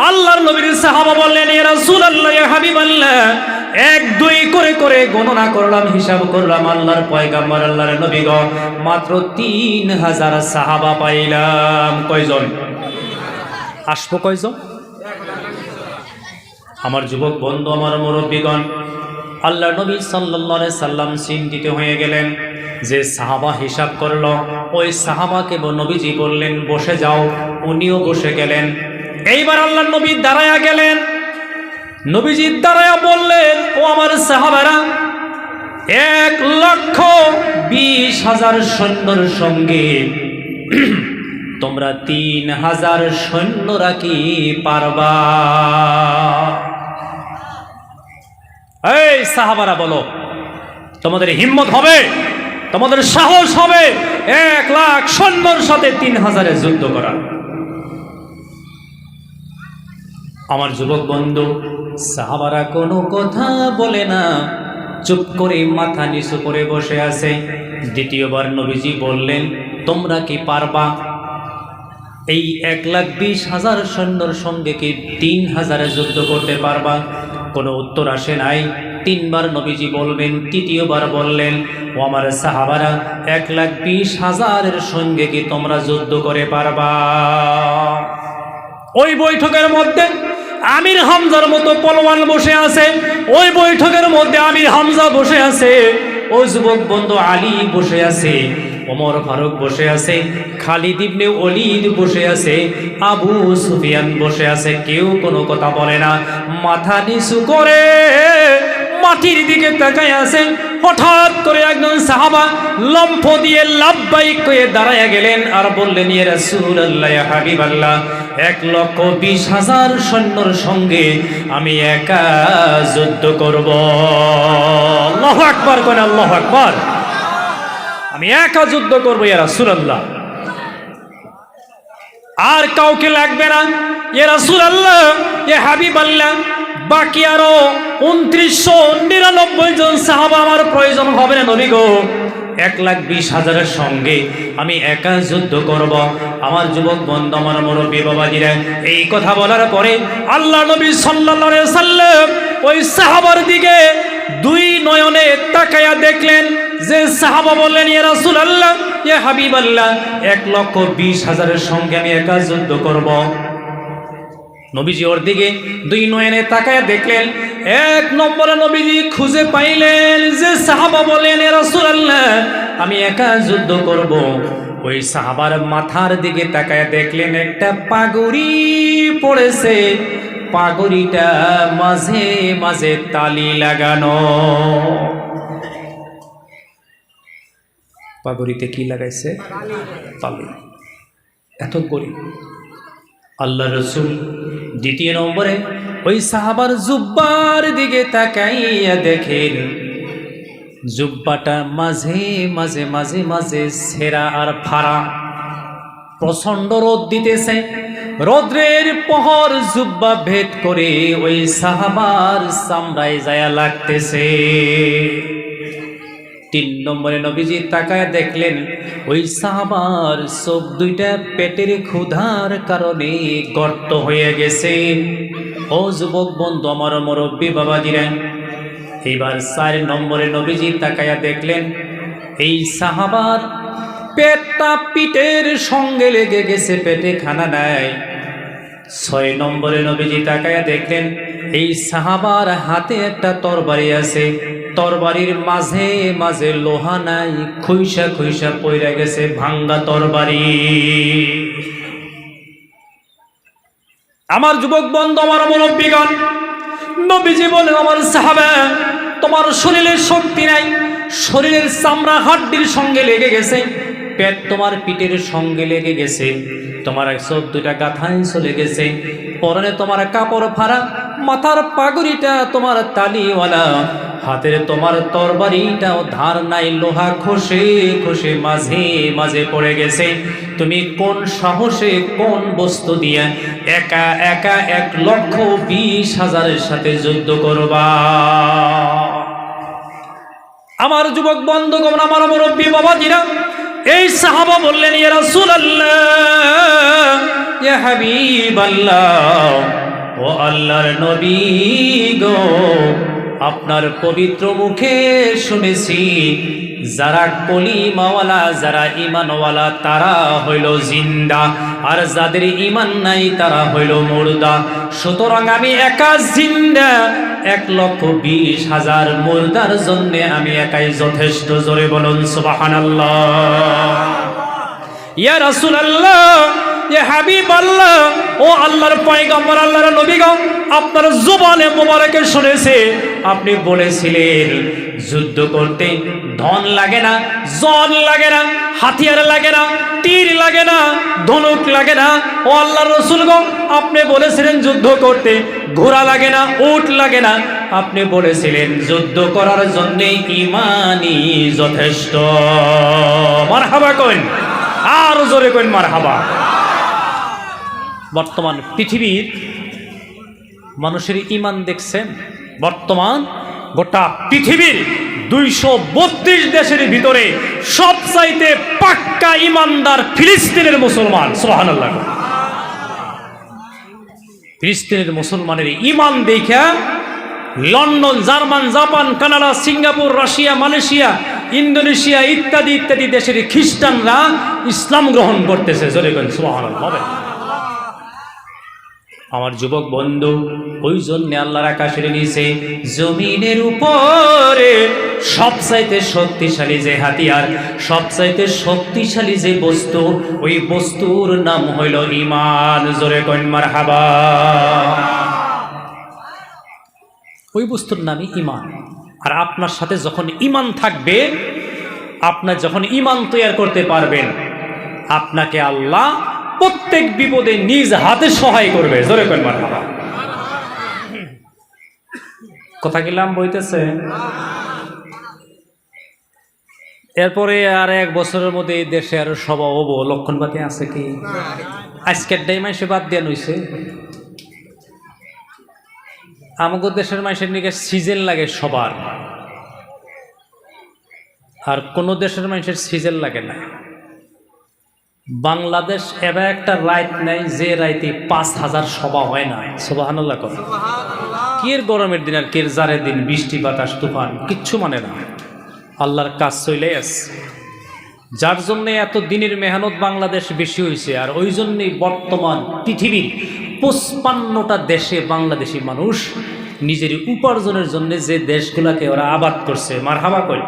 আল্লাহর নবীর সাহাবা বললেন, ইয়া রাসূলুল্লাহ, ইয়া হাবিবাল্লাহ, 1-2 করে করে গণনা করলাম, হিসাব করলাম, আল্লাহর পয়গম্বর, আল্লাহর নবী গো, মাত্র 3000 সাহাবা পাইলাম। কয়জন আসবো? কয়জন? আমার যুবক বন্ধু, আমার মুরব্বিগণ, আল্লাহর নবী সাল্লাল্লাহু আলাইহি সাল্লাম চিন্তিত হয়ে গেলেন। যে সাহাবা হিসাব করলো, ওই সাহাবাকে নবীজি বললেন, বসে যাও। উনিও বসে গেলেন। এইবার আল্লাহর নবী দাঁড়ায়া গেলেন। নবীজি দাঁড়ায়া বললেন, ও আমার সাহাবারা, 1,20,000 সৈন্যর সঙ্গে তোমরা 3,000 সৈন্যরা কি পারবা? এই সাহাবারা বলো, তোমাদের হিম্মত হবে? তোমাদের সাহস হবে 1,00,000 সৈন্যর সাথে 3,000-এ যুদ্ধ করা? আমার যুবক বন্ধু, সাহাবারা কোনো কথা বলে না, চুপ করে মাথা নিচু করে বসে আছে। দ্বিতীয়বার নবীজি বললেন, তোমরা কি পারবা? এই 1,20,000 সৈন্যর সঙ্গে কি 3,000-এ যুদ্ধ করতে পারবা? কোনো উত্তর আসে নাই। তিনবার নবীজি বলবেন, তৃতীয়বার বললেন, ও আমার সাহাবারা, 1,20,000-এর সঙ্গে কি তোমরা যুদ্ধ করে পারবা? ওই বৈঠকের মধ্যে আমির হামজার মতো পলোয়ান বসে আছে, ওই বৈঠকের মধ্যে আমির হামজা বসে আছে, ওই যুবক বন্ধু আলী বসে আছে, ওমর ফারুক বসে আছে, খালিদ ইবনে ওলীদ বসে আছে, আবু সুফিয়ান বসে আছে। কেউ কোনো কথা বলে না, মাথা নিচু করে মাটির দিকে তাকায় আছে। হঠাৎ করে একজন সাহাবা লম্ফ দিয়ে লাব্বাইক কয়ে দাঁড়ায়া গেলেন আর বললেন, ইয়া রাসূলুল্লাহ, ইয়া হাবিবাল্লাহ, 1,20,000 সৈন্যর সঙ্গে আমি একা যুদ্ধ করব। আল্লাহু আকবার কোন, আল্লাহু আকবার। আমি একা যুদ্ধ করবো ইয়া রাসূলুল্লাহ, আর কাউকে লাগবে না ইয়া রাসূলুল্লাহ, ইয়া হাবিবাল্লাহ। বাকি আরো 2,999 জন সাহাবা আমার প্রয়োজন হবে না নবী গো, 1,20,000-এর সঙ্গে আমি একা যুদ্ধ করব। আমার যুবক বন্ধু, আমার মুরব্বী বাবাজিরা, এই কথা বলার পরে আল্লাহ নবী সাল্লাল্লাহু আলাইহি সাল্লাম ওই সাহাবার দিকে দুই নয়নে তাকায়া দেখলেন যে সাহাবা বললেন, ইয়া রাসূলুল্লাহ, ইয়া হাবিবাল্লাহ, 1,20,000-এর সঙ্গে আমি একা যুদ্ধ করব। নবীজি ওর দিকে দুই নয়নে তাকায়া দেখলেন। এক নম্বরে নবীজি খুঁজে পাইলেন যে সাহাবা বলেন, ইয়া রাসূলুল্লাহ, আমি একা যুদ্ধ করব। ওই সাহাবার মাথার দিকে তাকায়া দেখলেন একটা পাগড়ি পড়েছে, পাগড়িটা মাঝে মাঝে তালি লাগানো। পাগড়িতে কি লাগাইছে? তালি। এত গরিব আল্লাহ রসুল দ্বিতীয় নম্বরে ওই সাহাবার জুব্বার দিকে তাকাইয়া দেখেন জুব্বাটা মাঝে মাঝে মাঝে মাঝে ছেঁড়া আর ফাড়া। প্রচন্ড রোদ দিতেছে, রৌদ্রের পহর জুব্বা ভেদ করে ওই সাহাবার চামড়ায় যায়া লাগতেছে। তিন নম্বরে নবীজি তাকায় দেখলেন ওই সাহাবার চোখ দুইটা পেটের ক্ষুধার কারণে গর্ত হয়ে গেছে। ও যুবক বন্ধু, আমার মুরব্বী বাবাজিরা, এইবার 4 নম্বরে নবীজি তাকায়া দেখলেন এই সাহাবার পেটটা পিঠের সঙ্গে লেগে গেছে, পেটে খানা নাই। 6 নম্বরে নবীজি তাকায়া দেখলেন এই সাহাবার হাতে একটা তরবারি আছে, তরবারির মাঝে মাঝে লোহা নাই, খুইসা খুইসা পইরা গেছে, ভাঙ্গা তরবারি। আমার যুবক বন্ধু, আমার মুরব্বিগণ, নবীজি বলেন, আমার সাহাবা, তোমার শরীরের শক্তি নাই, শরীরের চামড়া হাড্ডির সঙ্গে লেগে গেছে, পেট তোমার পিঠের সঙ্গে লেগে গেছে, তোমার চোখ দুটা গাথায় চলে গেছে, পরনে তোমার কাপড় ফাড়া, মাথার পাগড়িটা তোমার তালিওয়ালা, হাতের তোমার তরবারিটাও ধার নাই, লোহা খসে খসে মাঝে মাঝে পড়ে গেছে। তুমি কোন সাহসে, কোন বস্তু দিয়ে একা একা 1,20,000-এর সাথে যুদ্ধ করবা? আমার যুবক বন্ধুগণ, আমার মুরব্বী বাবাজিরা, এই সাহাবা বললেন, ইয়া রাসূলুল্লাহ, ইয়া হাবিবাল্লাহ, ও আল্লাহর নবী গো, আপনার পবিত্র মুখে শুনেছি যারা কলিমাওয়ালা, যারা ইমানওয়ালা তারা হইল জিন্দা, আর যাদের ইমান নাই তারা হইল মুর্দা। সুতরাং আমি একা জিন্দা, 1,20,000 মুর্দার জন্য আমি একাই যথেষ্ট। জোরে বলুন সুবহানাল্লাহ। ইয়া রাসূলুল্লাহ, ইয়া হাবিবাল্লাহ, ও আল্লাহর পয়গম্বর, আল্লাহর নবীগণ, আপনার জবানে মোবারকে শুনেছে আপনি বলেছিলেন যুদ্ধ করতে ধন লাগে না, জল লাগে না, হাতিয়ার লাগে না, তীর লাগে না, ধনুক লাগে না। ও আল্লাহর রাসূলগণ, আপনি বলেছিলেন যুদ্ধ করতে ঘোড়া লাগে না, উট লাগে না, আপনি বলেছিলেন যুদ্ধ করার জন্য ঈমানই যথেষ্ট। মারহাবা কইন, আর জোরে কইন মারহাবা। বর্তমান পৃথিবীর মানুষের ঈমান দেখছেন? বর্তমান গোটা পৃথিবীর 232 দেশের ভিতরে সবচাইতে পাক্কা ঈমানদার ফিলিস্তিনের মুসলমান। সুবহানাল্লাহ। ফিলিস্তিনের মুসলমানের ঈমান দেখা London, German, Japan, Canada, Singapore, Russia, Malaysia, Indonesia ইত্যাদি ইত্যাদি দেশের খ্রিস্টানরা ইসলাম গ্রহণ করতেছে। জোরে বলেন সুবহানাল্লাহ। আমার যুবক বন্ধু, ওই জন্য আল্লাহর আকাশের নিচে জমিনের উপরে সবচাইতে শক্তিশালী যে হাতিয়ার, সবচাইতে শক্তিশালী যে বস্তু, ওই বস্তুর নাম হইল ঈমান। জোরে কইন মারহাবা। ওই বস্তুর নামই ঈমান। আর আপনার সাথে যখন ঈমান থাকবে, আপনার যখন ঈমান তৈরি করতে পারবেন, আপনাকে আল্লাহ প্রত্যেক বিপদে নিজ হাতে সহায় করবে। জোরে কইন মারহাবা। কথা গেলাম বইতেছে। এরপরে আর 1 বছরের মধ্যে এই দেশে আরো সভা হবো, লক্ষণবাদী আছে কি? আজকের টাইম সে বাদ দেওয়া হইছে। আমাদের দেশের মানুষের নিকে সিজন লাগে সবার, আর কোন দেশের মানুষের সিজন লাগে না। বাংলাদেশ এবার একটা রাইত নাই যে রাইতে 5000 সভা হয় না। সুবহানাল্লাহ। কথা কির গরমের দিন আর কির জারের দিন, বৃষ্টি বাতাস তুফান কিচ্ছু মানে না, আল্লাহর কাজ চলে আসে। যার জন্য এত দিনের মেহনত বাংলাদেশ বেশি হয়েছে। আর ওই জন্যই বর্তমান পৃথিবীর 55টা দেশে বাংলাদেশি মানুষ নিজের উপার্জনের জন্য যে দেশগুলোকে ওরা আবাদ করছে, মারহাবা কই।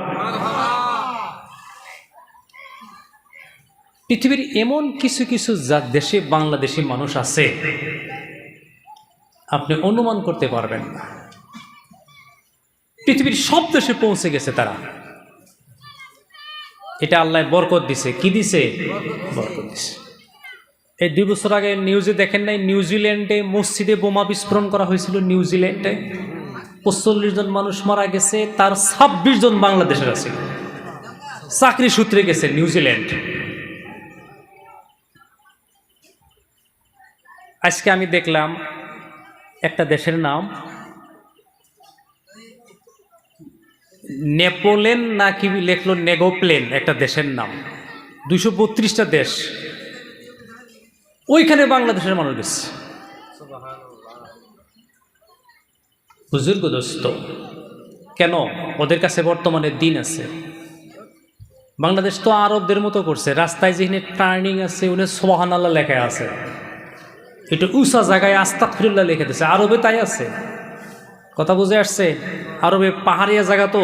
পৃথিবীর এমন কিছু কিছু দেশে বাংলাদেশি মানুষ আছে আপনি অনুমান করতে পারবেন না। পৃথিবীর সব দেশে পৌঁছে গেছে তারা। এটা আল্লাহ বরকত দিছে। কি দিছে? বরকত দিছে। এই 2 বছর আগে নিউজে দেখেন নাই, নিউজিল্যান্ডে মসজিদে বোমা বিস্ফোরণ করা হয়েছিল। নিউজিল্যান্ডে 45 জন মানুষ মারা গেছে, তার 26 জন বাংলাদেশের আছে, চাকরি সূত্রে গেছে নিউজিল্যান্ড। আজকে আমি দেখলাম একটা দেশের নাম নেপোলেন না কি লেখলো, নেগোপ্লেন একটা দেশের নাম। 232টা দেশ, ওইখানে বাংলাদেশের মানুষ গেছে। বুজুর্গ দোস্ত, কেন? ওদের কাছে বর্তমানে দিন আছে। বাংলাদেশ তো আরবদের মতো করছে, রাস্তায় যেখানে টার্নিং আছে উনি সুবহানাল্লাহ লেখা আছে, একটু উঁচা জায়গায় আস্তাগফিরুল্লাহ লিখে দিচ্ছে। আরবে তাই আছে। কথা বুঝে আসছে? আরবে পাহাড়িয়া জায়গা তো,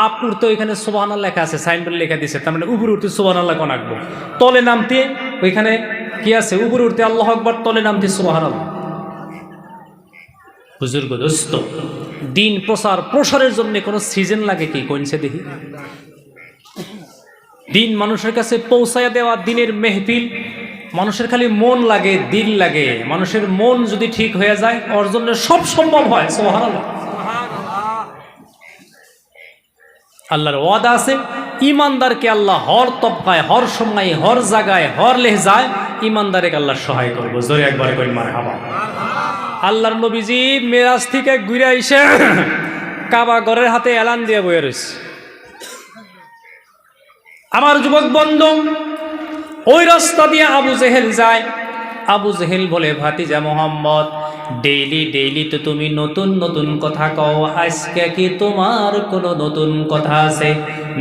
আপ উঠতে ওইখানে সুবহানাল্লাহ লেখা আছে, সাইনবোর্ড লিখে দিচ্ছে। তার মানে উপরে উঠতে সুবহানাল্লাহ কোন আঁকবো, তলে নামতে ওইখানে কি আছে, উপরে উঠতে আল্লাহু আকবার, তলে নামতে সুবহানাল্লাহ। বুজুর্গ দোস্ত, দিন প্রসারের জন্য কোনো সিজন লাগে কি? কোনছে দেখি। দিন মানুষের কাছে পৌঁছায়া দেওয়া, দিনের মেহফিল, মানুষের খালি মন লাগে, দিল লাগে। মানুষের মন যদি ঠিক হয়ে যায়, ওর জন্য সব সম্ভব হয়। সুবহানাল্লাহ। আল্লাহর ওয়াদা আছে, ইমানদারকে আল্লাহ হর তবকায়, হর সময়, হর জায়গায়, হর লেহজায় ইমানদারকে আল্লাহ সহায় করবো। জোরে একবার করি মারহাবা। আল্লাহর নবীজি মেরাজ থেকে ঘুরে এসে কাবা ঘরের হাতে এলান দিয়ে বয়ে রয়েছে। আমার যুবক বন্ধু, ওই রাস্তা দিয়ে আবু জেহেল যায়। আবু জেহেল বলে, ভাতিজা মোহাম্মদ, ডেইলি তো তুমি নতুন নতুন কথা কও, আজকে কি তোমার কোনো নতুন কথা আছে?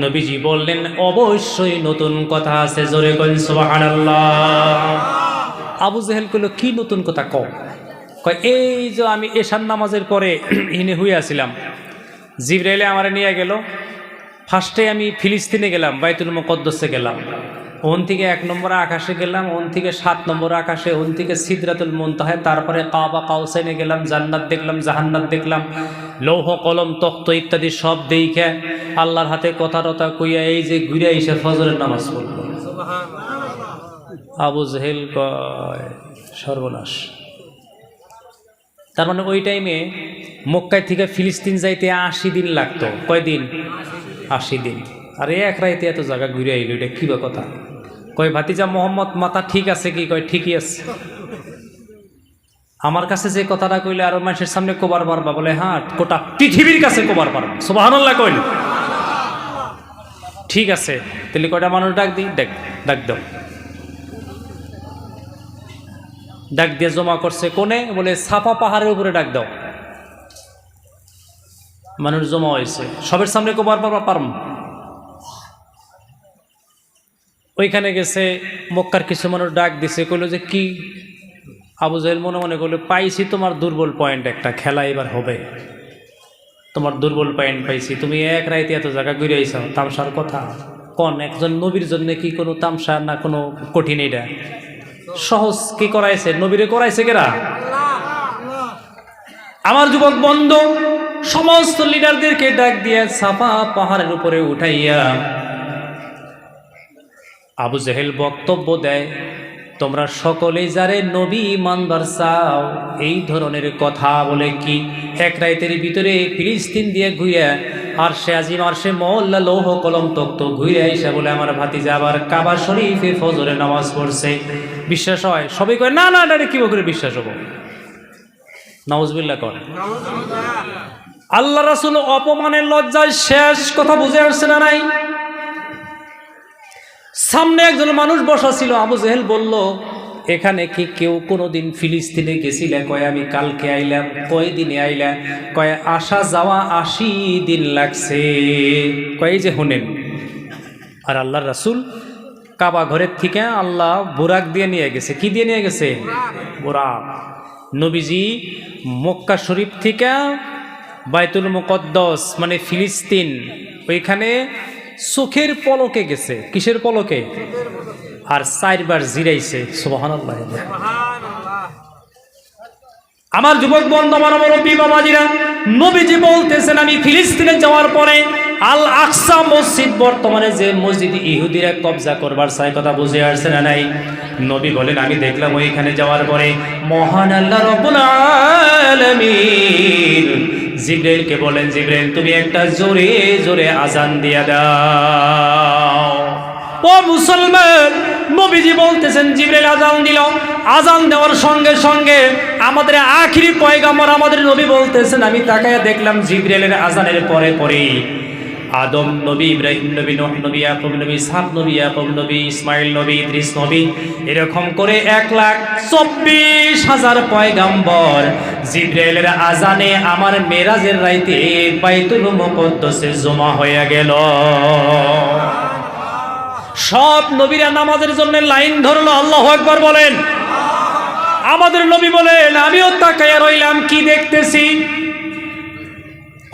নবীজি বললেন, অবশ্যই নতুন কথা আছে। জোরে কইন সুবহানাল্লাহ। আবু জেহেল কইল, কি নতুন কথা কও? কয়, এই যে আমি এশার নামাজের পরে ইনে হইয়াছিলাম, জিবরাইলে আমার নিয়ে গেল। ফার্স্টে আমি ফিলিস্তিনে গেলাম, বাইতুল মুকদ্দাসে গেলাম, ওন থেকে 1 নম্বর আকাশে গেলাম, ওন থেকে 7 নম্বর আকাশে, ওন থেকে সিদরাতুল মুনতাহায়, তারপরে কাবা কাউসাইনে গেলাম, জান্নাত দেখলাম, জাহান্নাত দেখলাম, লৌহ কলম তখ্ত ইত্যাদি সব দেখে আল্লাহর হাতে কথা টথা কইয়া এই যে ঘুরে এসে ফজরের নামাজ পড়ল। আবু জেহেল কয়, সর্বনাশ। তার মানে ওই টাইমে মক্কায় থেকে ফিলিস্তিন যাইতে 80 দিন লাগতো। কয়দিন? 80 দিন। আরে এক রাইতে এত জায়গা ঘুরে আইল, এটা কি বা কথা? কয়, ভাতিজা মোহাম্মদ, মাথা ঠিক আছে কি? কয়, ঠিকই আছে। আমার কাছে যে কথাটা কইলে আরো মানুষের সামনে কোবার পারবা? বলে, হ্যাঁ, গোটা পৃথিবীর কাছে কোবার পারবা। সুবহানাল্লাহ কইল। ঠিক আছে, তাহলে কয়টা মানুষ ডাক দিই? ডাক দাও। ডাক দিয়ে জমা করছে কোনে? বলে, সাফা পাহাড়ের উপরে ডাক দাও। মানুষ জমা হয়েছে, সবের সামনে কবার পারম। ওইখানে গেছে, মক্কার কিছু মানুষ ডাক দিছে, কইল যে কি? আবু জাহেল মনে মনে করলো, পাইছি তোমার দুর্বল পয়েন্ট, একটা খেলা এবার হবে, তোমার দুর্বল পয়েন্ট পাইছি। তুমি এক রাইতে এত জায়গা ঘুরে আইছ, তামসার কথা কোন? একজন নবীর জন্য কি কোনো তামসা না কোনো কঠিন? এটা সহজ। কি করাইছে? নবীরে করাইছে কেরা? আমার যুবক বন্ধু, সমস্ত লিডারদেরকে ডাক দিয়ে সাফা পাহাড়ের উপরে উঠাইয়া আবু জেহেল বক্তব্য দেয়, তোমরা সকলেই যারে নবী মানবার চাও, এই ধরনের কথা বলে কি এক রাইতের ভিতরে ফিলিস্তিন দিয়ে ঘুরিয়া আর সে আজিম আর সে মহল্লা লৌহ কলম তক্ত ঘুরে আইসা বলে আমার ভাতিজা আবার কাবা শরীফে ফজরে নামাজ পড়ছে, বিশ্বাস হয়? সবাই কয় না না, এটা কি করে বিশ্বাস হবো? নাউজুবিল্লাহ কর। আল্লাহ রাসূল অপমানের লজ্জায় শেষ কথা বুঝে আসছে না নাই? সামনে একজন মানুষ বসা ছিল। আবু জেহেল বলল, এখানে কি কেউ কোনোদিন ফিলিস্তিনে গেছিলে? কয় আমি কালকে আইলাম। কয় দিনে আইলা? কয় আসা যাওয়া 80 দিন লাগছে। কয় যে হোনেন, আর আল্লাহর রাসূল কাবা ঘরের থেকে আল্লাহ বুরাক দিয়ে নিয়ে গেছে। কি দিয়ে নিয়ে গেছে? বুরাক। নবীজি মক্কা শরীফ থেকে বাইতুল মুকদ্দাস মানে ফিলিস্তিন, ওইখানে চোখের পলকে গেছে। কিসের পলকে? আর 4 বার জিরাইছে। সুবহানাল্লাহ। আমার যুবক বন্ধু, আমার মুরব্বী বাবাজিরা, নবীজি বলতেছেন আমি ফিলিস্তিনে যাওয়ার পরে আল আকসা মসজিদ, বর্তমানে যে মসজিদ ইহুদিরা কবজা করবার চাই, কথা বুঝে আসছে না নাই? নবী বলেন আমি দেখলাম ওইখানে যাওয়ার পরে মহান আল্লাহ রাব্বুল আলামিন জিবরাইলকে বলেন, জিবরাইল তুমি একটা জোরে জোরে আজান দিয়া দাও। ও মুসলমান, নবীজি বলতেছেন জিবরাইল আজান দিল। আজান দেওয়ার সঙ্গে সঙ্গে আমাদের আখিরি পয়গাম্বর আমাদের নবী বলতেছেন আমি তাকায়া দেখলাম জিবরাইলের আজানের পরে পরে আদম নবী, ইব্রাহিম নবী, নূহ নবী, ইয়াকুব নবী, ইসহাক নবী, ইয়াকুব নবী, ইসমাইল নবী, ইদ্রিস নবী, এরকম করে 1,24,000 পয়গাম্বর জিবরাইলের আজানে আমার মেরাজের রাইতে বাইতুল মুকদ্দাসে জমা হয়ে গেল। সব নবীরা নামাজের জন্য লাইন ধরলো। আল্লাহু আকবার বলেন। আমাদের নবী বলেন আমিও তাকায়া রইলাম, কি দেখতেছি?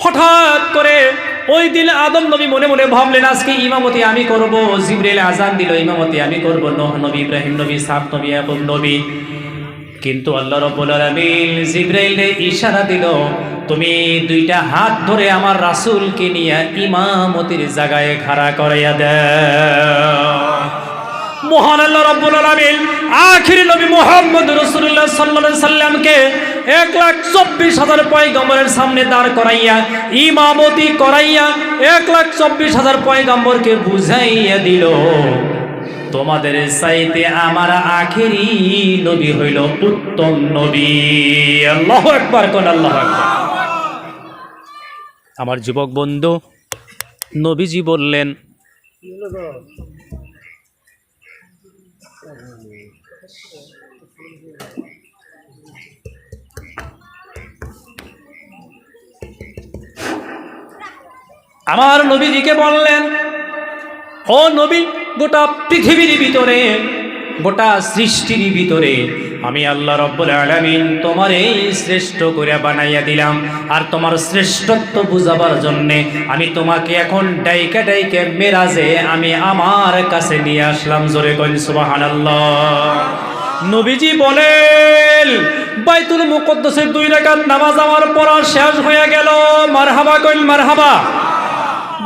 হঠাৎ করে ওই দিন আদম নবী মনে মনে ভাবলেন আজকে ইমামতি আমি করব। জিবরাইল আজান দিল, ইমামতি আমি করব। নূহ নবী, ইব্রাহিম নবী, ইসহাক নবী, ইয়াকুব নবী। কিন্তু আল্লাহ রাব্বুল আলামিন জিবরাইলে ইশারা দিল, তুমি 2টা হাত ধরে আমার রাসূলকে নিয়ে ইমামতির জায়গায় খাড়া করাইয়া দাও। মহান আল্লাহ রাব্বুল আলামিন আখিরি নবী মুহাম্মদ রাসূলুল্লাহ সাল্লাল্লাহু আলাইহি সাল্লামকে 1,24,000 পয়গম্বরের সামনে দাঁড় করাইয়া ইমামতি করাইয়া 1,24,000 পয়গম্বরকে বুঝাইয়া দিল, তোমাদের চাইতে আমার আখিরি নবী হইল উত্তম নবী। আল্লাহু আকবার কোন, আল্লাহু আকবার। আমার যুবক বন্ধু, নবীজি বললেন আমার নবীজিকে বললেন, ও নবী, গোটা পৃথিবীর ভিতরে, গোটা সৃষ্টির ভিতরে আমি আল্লাহ রাব্বুল আলামিন তোমারে শ্রেষ্ঠ করে বানাইয়া দিলাম। আর তোমার শ্রেষ্ঠত্ব বুঝাবার জন্যে আমি তোমাকে এখন ডাইকা ডাইকে মেরাজে আমি আমার কাছে নিয়ে আসলাম। জোরে কইন সুবহানাল্লাহ। নবীজি বলেন বাইতুল মুকদ্দাসে 2 রাকাত নামাজ আমার পড়া শেষ হয়ে গেল। মারহাবা কইন, মারহাবা।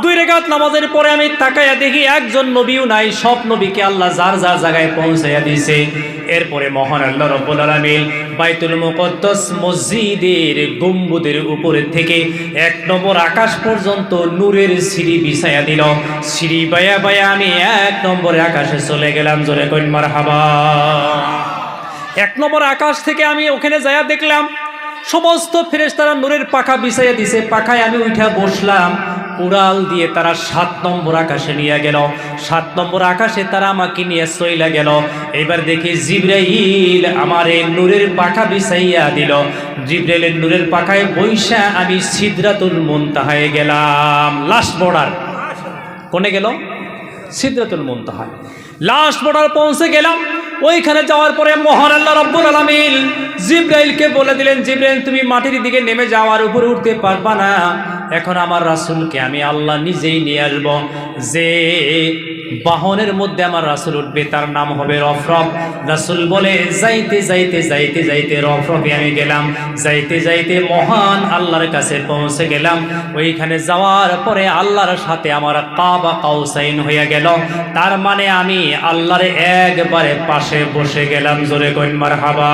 2 রাকাত নামাজের পরে আমি তাকায়া দেখি একজন নবীও নাই, সব নবীকে আল্লাহ যার যার জায়গায় পৌঁছাইয়া দিয়েছে। এরপরে মহান আল্লাহ রাব্বুল আলামিন বাইতুল মুকদ্দাস মসজিদের গম্বুদের উপরে থেকে 1 নম্বর আকাশ পর্যন্ত নূরের সিঁড়ি বিছাইয়া দিল। সিঁড়ি বায়া বায়া আমি 1 নম্বর আকাশে চলে গেলাম। জোরে কইন মারহাবা। 1 নম্বর আকাশ থেকে আমি ওখানে যাইয়া দেখলাম সমস্ত ফেরেশতারা নূরের পাখা বিছাইয়া দিছে। পাখায় আমি উঠা বসলাম। উড়াল দিয়ে তারা 7 নম্বর আকাশে নিয়ে গেল। 7 নম্বর আকাশে তারা আমাকে নিয়ে চইলা গেল। এবার দেখি জিবরাইল আমার এই নূরের পাখা বিছাইয়া দিল। জিবরাইলের নূরের পাখায় বৈশা আমি সিদরাতুল মুনতাহায় গেলাম। লাস্ট বর্ডার কোনে গেল? সিদরাতুল মুনতাহায় লাস্ট বর্ডার পৌঁছে গেলাম। ওইখানে যাওয়ার পরে মহান আল্লাহ রাব্বুল আলামিন জিবরাইলকে বলে দিলেন, জিবরাইল তুমি মাটির দিকে নেমে যাওয়ার উপরে উঠতে পারবা না। এখন আমার রাসূলকে আমি আল্লাহ নিজেই নিয়ে আসব। যে বাহনের মধ্যে আমার রাসূল উঠবে তার নাম হবে রফরফ। রাসূল বলে যাইতে যাইতে যাইতে যাইতে রফরফে আমি গেলাম। যাইতে যাইতে মহান আল্লাহর কাছে পৌঁছে গেলাম। ওইখানে যাওয়ার পরে আল্লাহর সাথে আমার কাবা কাউসাইন হয়ে গেল। তার মানে আমি আল্লাহর একবারে পাশে বসে গেলাম। জোরে কইন মারহাবা।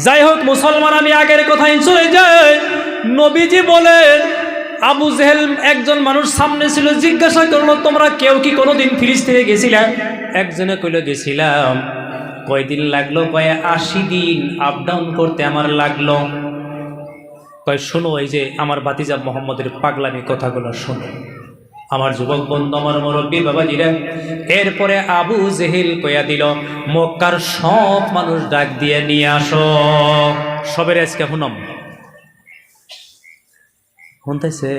যাই হোক মুসলমান, আমি আগের কথাই চলে যাই। নবীজি বলেন আবু জেহেল একজন মানুষ সামনে ছিল, জিজ্ঞাসা করলো তোমরা কেউ কি কোনোদিন ফিলিস্তিনে গেছিলা? একজনে কইল গেছিলাম। কয়দিন লাগলো? কয় 80 দিন আপ ডাউন করতে আমার লাগলো। কয় শোনো, এই যে আমার ভাতিজা মোহাম্মদের পাগলামি কথাগুলো শোনো আমার যুবক বন্ধু, আমার মুরব্বী বাবাজিরা। এরপরে আবু জেহেল কইয়া দিল মক্কার সব মানুষ ডাক দিয়ে নিয়ে আসো। সবের আজকে হুনম শুনতেছে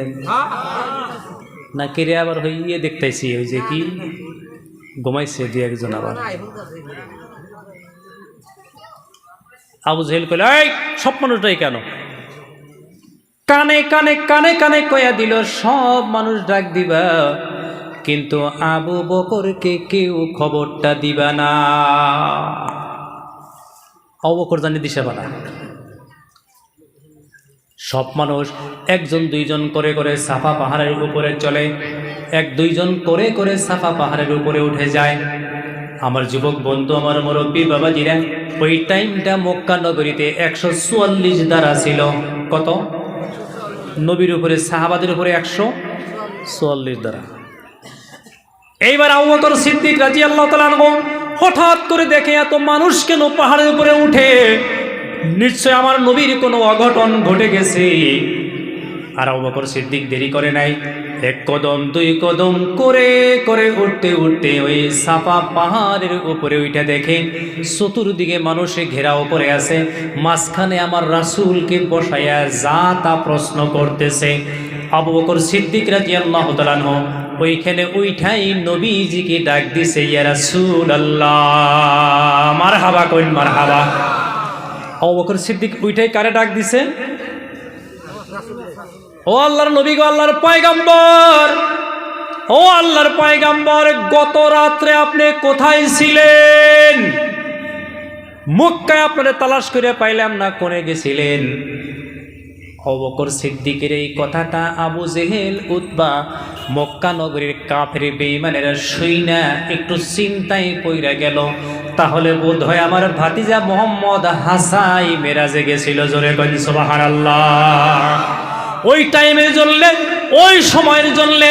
না কেড়ে আবার হইয়ে দেখতেছি ওই যে কি ঘুমাইছে দুই একজন। আবার আবু জেহেল কইল এই সব মানুষটাই কেন? কানে কানে কানে কানে কয়া দিল সব মানুষ ডাক দিবা, কিন্তু আবু বকরকে কেউ খবরটা দিবা না। আবু বকর জানি দিশা বানা। সব মানুষ একজন দুইজন করে করে সাফা পাহাড়ের উপরে চলে, এক দুইজন করে করে সাফা পাহাড়ের উপরে উঠে যায়। আমার যুবক বন্ধু, আমার মুরব্বী বাবাজিরা, ওই টাইমটা মক্কা নগরীতে 144 দ্বারা ছিল। কত? নবীর উপরে সাহাবাদের উপরে 144 দ্বারা। এইবার আবু বকর সিদ্দিক রাদিয়াল্লাহু তাআলা আনহু হঠাৎ করে দেখে এত মানুষ কেন পাহাড়ের উপরে উঠে, নিশ্চয় আমার নবীর কোনো অঘটন ঘটে গেছে। আর আবু বকর সিদ্দিক দেরি করে নাই, 1 কদম 2 কদম করে করে উঠতে উঠতে ওই সাফা পাহাড়ের উপরে উঠে দেখে চতুর্দিকে মানুষে ঘেরাও করে আছে। মাঝখানে আমার রাসূলকে বসাইয়া যা তা প্রশ্ন করতেছে। আবু বকর সিদ্দিক রাদিয়াল্লাহু তাআলা আনহু ওইখানে উঠাই নবীজিকে ডাক দিছে, ইয়া রাসূলুল্লাহ, মারহাবা কইন মারহাবা। আবু বকর সিদ্দিক উঠাই কারে ডাক দিছে? ও আল্লাহর নবী গো, আল্লাহর পয়গম্বর, ও আল্লাহর পয়গম্বর, গত রাত্রে আপনি কোথায় ছিলেন? মক্কায় আপনারে তালাশ করে পাইলাম না, কোনে গেছিলেন? আবু বকর সিদ্দিকের এই কথাটা আবু জেহেল, উতবা, মক্কা নগরীর কাফের বেঈমানেরা শুইনা একটু চিন্তায় পইরা গেল। তাহলে বোধ হয় আমার ভাতিজা মোহাম্মদ হাসাই মেরাজে গেছিল। জোরে কইন সুবহানাল্লাহ। ওই টাইমের জন্য, ওই সময়ের জন্য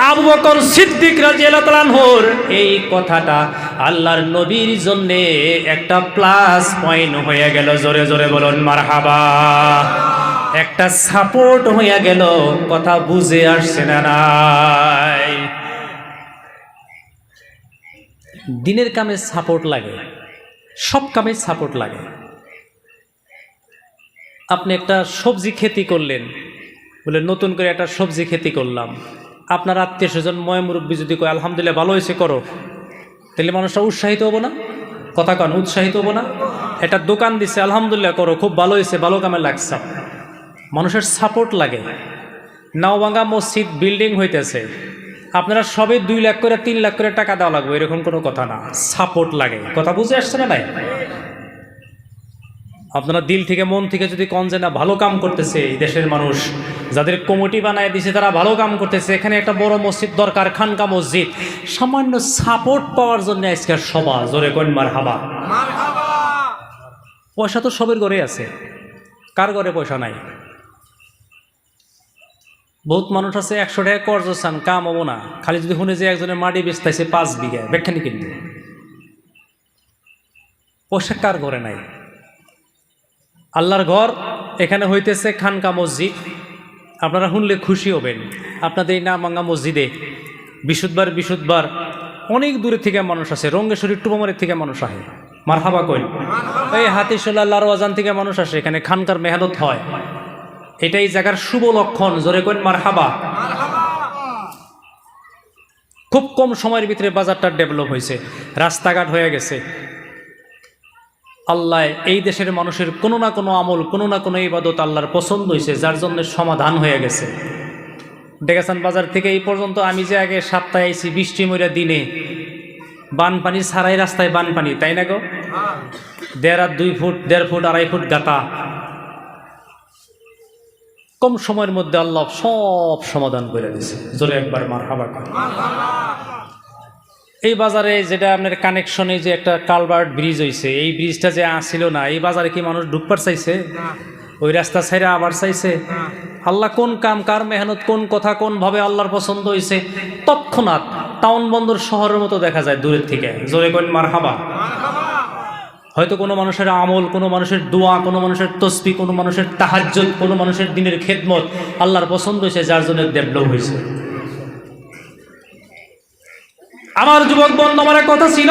আবু বকর সিদ্দিক রাদিয়াল্লাহু তাআলা আনহুর এই কথাটা আল্লাহর নবীর জন্য একটা প্লাস পয়েন্ট হয়ে গেল। জোরে জোরে বলুন মারহাবা। একটা সাপোর্ট হয়ে গেল। কথা বুঝে আসছে না? নাই, দিনের কামে সাপোর্ট লাগে, সব কামে সাপোর্ট লাগে। আপনি একটা সবজি খেতি করলেন, বলে নতুন করে একটা সবজি খেতি করলাম। আপনার আত্মীয় স্বজন ময় মুরব্বী যদি কয় আলহামদুলিল্লাহ ভালো হয়েছে করো, তাহলে মানুষটা উৎসাহিত হবো না? কথা কন, উৎসাহিত হবো না? একটা দোকান দিছে, আলহামদুলিল্লাহ করো, খুব ভালো হয়েছে, ভালো কামে লাগছে। মানুষের সাপোর্ট লাগে। নাওভাঙ্গা মসজিদ বিল্ডিং হইতেছে, আপনারা সবে 2 লাখ করে 3 লাখ করে টাকা দেওয়া লাগবে, এরকম কোনো কথা না। সাপোর্ট লাগে। কথা বুঝে আসছে না? নাই, আপনারা দিল থেকে মন থেকে যদি কন যে না ভালো কাম করতেছে এই দেশের মানুষ, যাদের কমিটি বানায় দিছে তারা ভালো কাম করতেছে, এখানে একটা বড় মসজিদ দরকার, খানকা মসজিদ, সামান্য সাপোর্ট পাওয়ার জন্য আজকের সভা। জোরে কইন মারহাবা। পয়সা তো সবের ঘরে আছে, কার ঘরে পয়সা নাই? বহুত মানুষ আছে 100 টাকা কর্জ চান, কাম হবো না। খালি যদি শুনে যে একজনের মাটি বেচতেছে 5 বিঘা, ব্যাখ্যানি কিনবে। পয়সা কার ঘরে নাই? আল্লাহর ঘর এখানে হইতেছে খানকা মসজিদ, আপনারা শুনলে খুশি হবেন। আপনাদের এই নামভাঙ্গা মসজিদে বিশুদ্ধবার অনেক দূরে থেকে মানুষ আসে, রঙ্গেশ্বরী টুবামারির থেকে মানুষ আসে, মারহাবা কই। এই হাতিশোলা লারওয়াজান থেকে মানুষ আসে, এখানে খানকার মেহনত হয়। এটা এই জায়গার শুভ লক্ষণ, জোরে কইন মারহাবা। খুব কম সময়ের ভিতরে বাজারটা ডেভেলপ হয়েছে, রাস্তাঘাট হয়ে গেছে। আল্লাহ এই দেশের মানুষের কোনো না কোনো আমল, কোনো না কোনো ইবাদত আল্লাহর পছন্দ হয়েছে, যার জন্য সমাধান হয়ে গেছে। দেখেছেন বাজার থেকে এই পর্যন্ত আমি যে আগে সপ্তাহে আইছি, বৃষ্টি মইরা দিনে বানপানি ছাড়াই রাস্তায় বানপানি, তাই না গো? 1.5 ফুট 1.5 ফুট 2.5 ফুট গাতা। কম সময়ের মধ্যে আল্লাহ সব সমাধান করে দিয়েছে, জোরে একবার মারহাবা কর। এই বাজারে যেটা আপনার কানেকশনে যে একটা কালভার্ট ব্রিজ হয়েছে, এই ব্রিজটা যে আসছিল না, এই বাজারে কি মানুষ ঢুকবার চাইছে? ওই রাস্তা ছাইরা আবার চাইছে? আল্লাহ কোন কাম, কার মেহনত, কোন কথা, কোন ভাবে আল্লাহর পছন্দ হয়েছে, তৎক্ষণাৎ টাউন বন্দর শহরের মতো দেখা যায় দূরের থেকে, জোরে কোন মারহাবা। হয়তো কোনো মানুষের আমল, কোনো মানুষের দোয়া, কোনো মানুষের তসবিহ, কোনো মানুষের তাহাজ্জুদ, কোনো মানুষের দিনের খেদমত আল্লাহর পছন্দ হয়েছে, যার জন্য ডেভেলপ হয়েছে। আমার যুবক বন্ধু, আমার কথা ছিল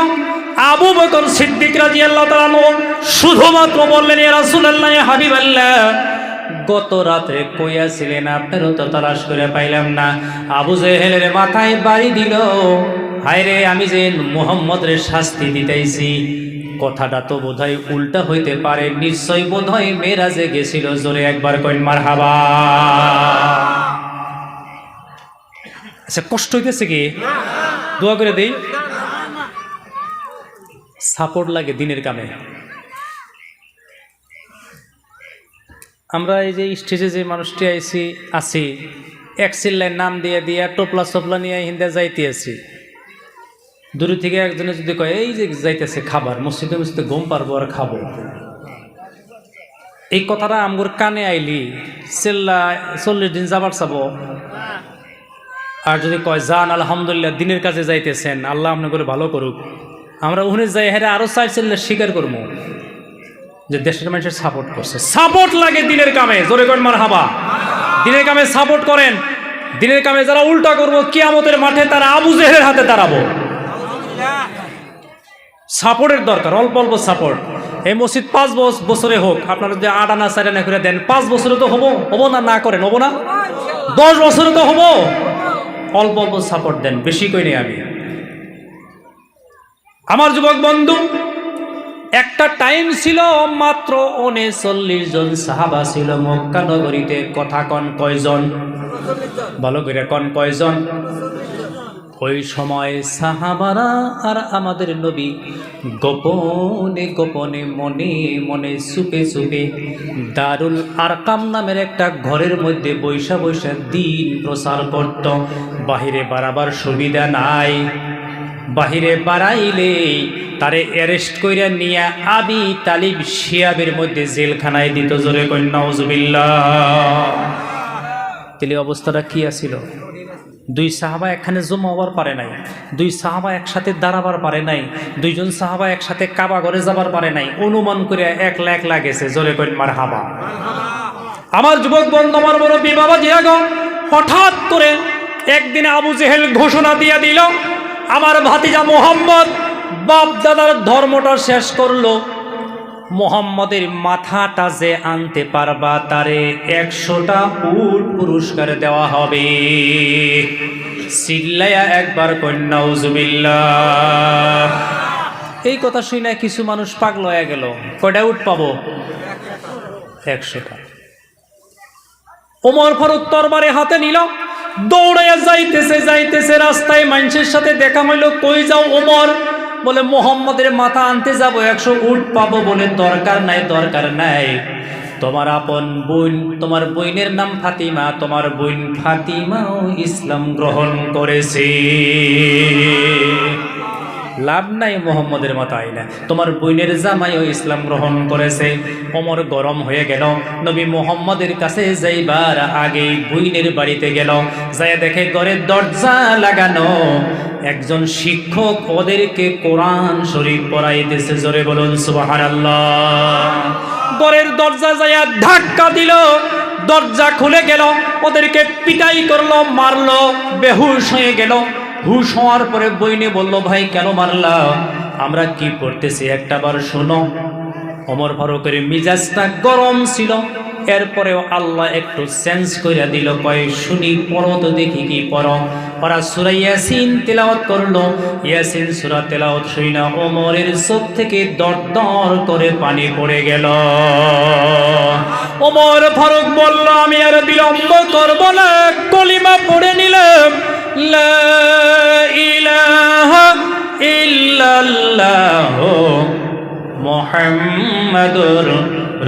আবু বকর সিদ্দিক রাদিয়াল্লাহু তাআলা আনহু শুধুমাত্র বললেন, ইয়া রাসূলুল্লাহ, ইয়া হাবিবাল্লাহ, গত রাতে কইয়া ছিলেন, আপনারও তো তালাশ করে পাইলাম না। আবু জেহেলের মাথায় বাড়ি দিল, হায়রে আমি যে মুহাম্মদের শাস্তি দিতেইছি, কথাটা তো বোধহয় উল্টা হইতে পারে, নিশ্চয় বোধহয় মেরাজে গেছিল, জোরে একবার কইন মারহাবা। আচ্ছা, কষ্ট হইতেছে কি? দোয়া করে দেই, সাপোর্ট লাগে দিনের কামে। আমরা এই যে স্টেজে যে মানুষটি আছি, এক চিল্লায় নাম দিয়ে টোপলা নিয়ে হিন্দা যাইতে আছি, দূরে থেকে একজনে যদি কয় এই যে যাইতেছে খাবার, মসজিদে ঘুম পারবো আর খাবো, এই কথাটা আমগোর কানে আইলি চিল্লা 40 দিন যাবার চাবো। আর যদি কয় যান আলহামদুলিল্লাহ দিনের কাজে যাইতেছেন, আল্লাহ আপনি করে ভালো করুক, আমরা ওখানে যাই, হ্যাঁ আরো 4 চিল্লা স্বীকার করবো যে দেশের মানুষের সাপোর্ট করছে। সাপোর্ট লাগে দিনের কামে, জোরে করেন মারহাবা। দিনের কামে সাপোর্ট করেন। দিনের কামে যারা উল্টা করবো, কিয়ামতের মাঠে তারা আবু জেহেলের হাতে দাঁড়াবো। সাপোর্টের দরকার, অল্প অল্প সাপোর্ট। এই মসজিদ 5 বছরে হোক, আপনারা যদি 8 আনা 4 আনা করে দেন, 5 বছরে তো হবো না, না করেন হবো না, 10 বছরে তো হবো। অল্প অল্প সাপোর্ট দেন, বেশি কই নেই আমি। আমার যুবক বন্ধু, একটা টাইম ছিল মাত্র 39 জন সাহাবা ছিল মক্কা নগরীতে। কথা কন কয়জন? ভালো করে কন কয়জন? ওই সময় সাহাবারা আর আমাদের নবী গোপনে গোপনে, মনে মনে, চুপে চুপে দারুল আরকাম নামের একটা ঘরের মধ্যে বৈশা বৈশা দিন প্রচার করত। বাহিরে বাড়াবার সুবিধা নাই, বাহিরে বাড়াইলে তারে অ্যারেস্ট কইরা নিয়ে আবি তালিব শিয়াবের মধ্যে জেলখানায় দিত, জোরে কই নাউজুবিল্লাহ। তাহলে অবস্থাটা কি আছিল? 2 সাহাবা একখানে জমা হবার পারে নাই, 2 সাহাবা একসাথে দাঁড়াবার পারে নাই, 2 জন সাহাবা একসাথে কাবা ঘরে যাবার পারে নাই, অনুমান করে 1 লাখ লাগেছে, জোরে কই মারহাবা। আমার যুবক বন্ধু, আমার মুরব্বী বাবা জিয়াগো, হঠাৎ করে একদিন আবু জেহেল ঘোষণা দিয়ে দিল, আমার ভাতিজা মোহাম্মদ বাপ দাদার ধর্মটা শেষ করলো, মোহাম্মদের মাথাটা যে আনতে পারবা তারে 100টা উট পুরস্কার দেওয়া হবে। চিল্লায়া একবার কই নাউজুবিল্লাহ। এই কথা শুনে কিছু মানুষ পাগল হয়ে গেল, কয়টা উট পাবো? 100টা। ওমর ফারুক তরবারে হাতে নিল, দৌড়াইয়া যাইতেছে, রাস্তায় মানুষের সাথে দেখা হইল, কই যাও ওমর? বলে মোহাম্মদের মাথা আনতে যাবো, 100 উট পাবো। বলে দরকার নাই, তোমার আপন বোন, তোমার বোনের নাম ফাতিমা, তোমার বোন ফাতিমাও ইসলাম গ্রহণ করেছে। লাভ নাই মোহাম্মদের মাথা আইনা, তোমার বোনের জামাইও ইসলাম গ্রহণ করেছে। ওমর গরম হয়ে গেল, নবী মোহাম্মদের কাছে যাইবার আগে বোনের বাড়িতে গেল, যায় দেখে ঘরের দরজা লাগানো, একজন শিক্ষক ওদেরকে কোরআন শরীফ পড়াইতেছে, জোরে বলুন সুবহানাল্লাহ। ঘরের দরজা যায় ধাক্কা দিল, দরজা খুলে গেল, ওদেরকে পিটাই করলো, মারলো, বেহুশ হয়ে গেল। হুশ হওয়ার পরে বইনে বলল, ভাই কেন মারলা, আমরা কি করতেছি একটা বার শোনো। ওমর ফারুকের মিজাজটা গরম ছিল, এরপরেও আল্লাহ একটু চেঞ্জ করে দিল, কয় শুনি, পড়ো তো দেখি কি পড়ো। ওরা সূরা ইয়াসিন তেলাওয়াত করলো। ইয়াসিন সূরা তেলাওয়াত শুই না ওমরের চোখ থেকে দরদর করে পানি পড়ে গেল। ওমর ফারুক বলল, আমি আর বিলম্ব করব না, কলিমা পড়ে নিলাম, লা ইলাহা ইল্লাল্লাহ মুহাম্মাদুর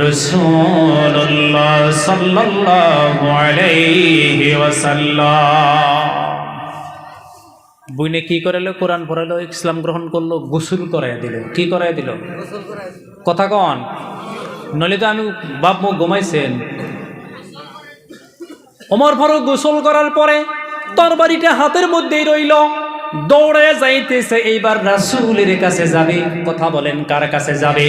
রাসূলুল্লাহ সাল্লাল্লাহু আলাইহি ওয়াসাল্লাম। বুইনে কি করালো, কোরআন পড়ালো, ইসলাম গ্রহণ করলো, গোসল করাইয়া দিল। কি করাইয়া দিল? কথা কন, নইলে তো আমি বাপ মুখ ঘুমাইছেন। ওমর ফারুক গোসল করার পরে তরবারিটা হাতের মধ্যেই রইল, দৌড়ে যাইতেছে, এইবার রাসূলের কাছে যাবে। কথা বলেন, কার কাছে যাবে?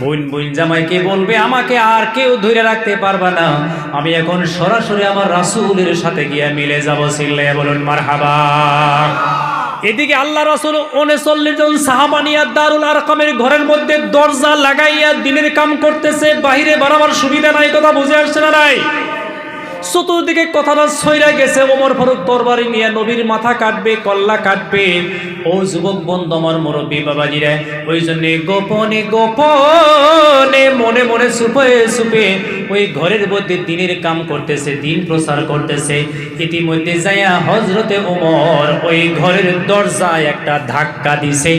বোন জামাইকে বলবে, আমাকে আর কেউ ধরে রাখতে পারবে না, আমি এখন সরাসরি আমার রাসূলের সাথে গিয়ে মিলে যাব। চিল্লাইয়া বলুন মারহাবা। এদিকে আল্লাহ রাসূল 39 জন সাহাবা নিয়ে দারুল আরকামের ঘরের মধ্যে দরজা লাগাইয়া দিনের কাম করতেছে, বাহিরে বাড়াবার সুবিধা নাই। কথা বুঝে আসছে না নাই? চতুর্দিকে কথাটা ছইরা গেছে। ওমর ফারুক তরবারি নিয়ে নবীর মাথা কাটবে, কল্লা কাটবে। ও যুবক বন্ধু, আমার মুরব্বী বাবাজিরা, ওই জন্যে গোপনে গোপনে, মনে মনে সুপে সুপে ওই ঘরের মধ্যে দিনের কাম করতেছে, দিন প্রচার করতেছে। ইতিমধ্যে যাইয়া হযরতে ওমর ওই ঘরের দরজায় একটা ধাক্কা দিছে।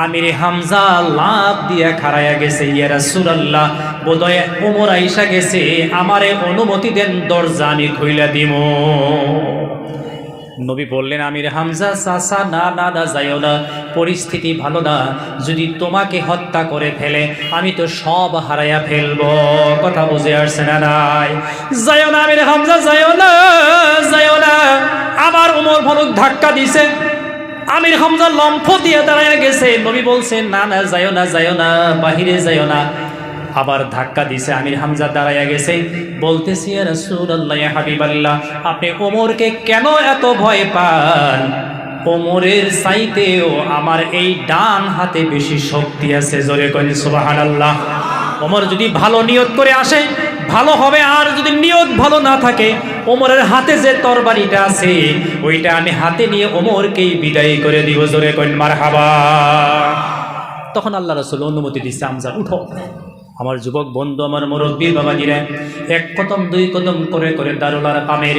আমির হামজা লাফ দিয়া খাড়াইয়া গেছে, ইয়া রাসূলুল্লাহ, বোধহয় ওমর আইসা গেছে, আমারে অনুমতি দেন, দরজা আমি খুইলা দিব। নবী বললেন, আমির হামজা, চাচা, না না না, যাইও না, পরিস্থিতি ভালো না, যদি তোমাকে হত্যা করে ফেলে আমি তো সব হারাইয়া ফেলবো। কথা বুঝে আসছে না নাই? যাইও না আমির হামজা, যাইও না, যাইও না। আবার ওমর ফারুক ধাক্কা দিছে, আমির হামজা লম্ফ দিয়ে দাঁড়াইয়া গেছে। নবী বলছেন, না না, যাইও না, যাইও না, বাহিরে যাইও না। আবার ধাক্কা দিছে, আমির হামজা দাঁড়াইয়া গেছে, বলতেছি, ইয়া রাসূলুল্লাহ, ইয়া হাবিবাল্লাহ, আপনি ওমরকে কেন এত ভয় পান? ওমরের চাইতেও আমার এই ডান হাতে বেশি শক্তি আছে। জোরে করেন সুবহানাল্লাহ। ওমর যদি ভালো নিয়ত করে আসে ভালো হবে, আর যদি নিয়ত ভালো না থাকে, ওমরের হাতে যে তরবারিটা আছে ওইটা আমি হাতে নিয়ে ওমরকেই বিদায় করে দিব। জোরে করেন মারহাবা। তখন আল্লাহ রাসূল অনুমতি দিচ্ছে, হামজা উঠো। আমার যুবক বন্ধু, আমার মুরব্বী বাবাজিরা, এক কদম দুই কদম করে করে দারুল আরকামের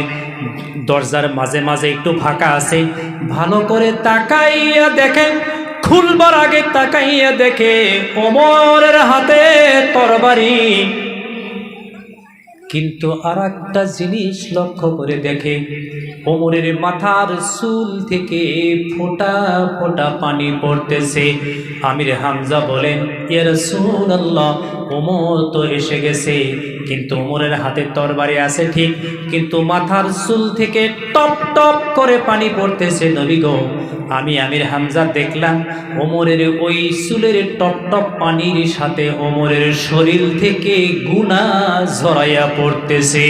দরজার মাঝে মাঝে একটু ফাঁকা আছে, ভালো করে তাকাইয়া দেখে, খুলবার আগে তাকাইয়া দেখে ওমরের হাতে তরবারি। কিন্তু আর একটা জিনিস লক্ষ্য করে দেখে, ওমরের মাথার চুল থেকে ফোঁটা ফোঁটা পানি পড়তেছে। আমির হামজা বলেন, ইয়া রাসূলুল্লাহ, ওমর তো এসে গেছে, কিন্তু ওমরের হাতে তরবারি আছে ঠিক, কিন্তু মাথার চুল থেকে টপ টপ করে পানি পড়তেছে। নবী গো, আমি আমির হামজা দেখলাম ওমরের ওই চুলের টপ টপ পানির সাথে ওমরের শরীর থেকে গুনাহ ঝরাইয়া পড়তেছে।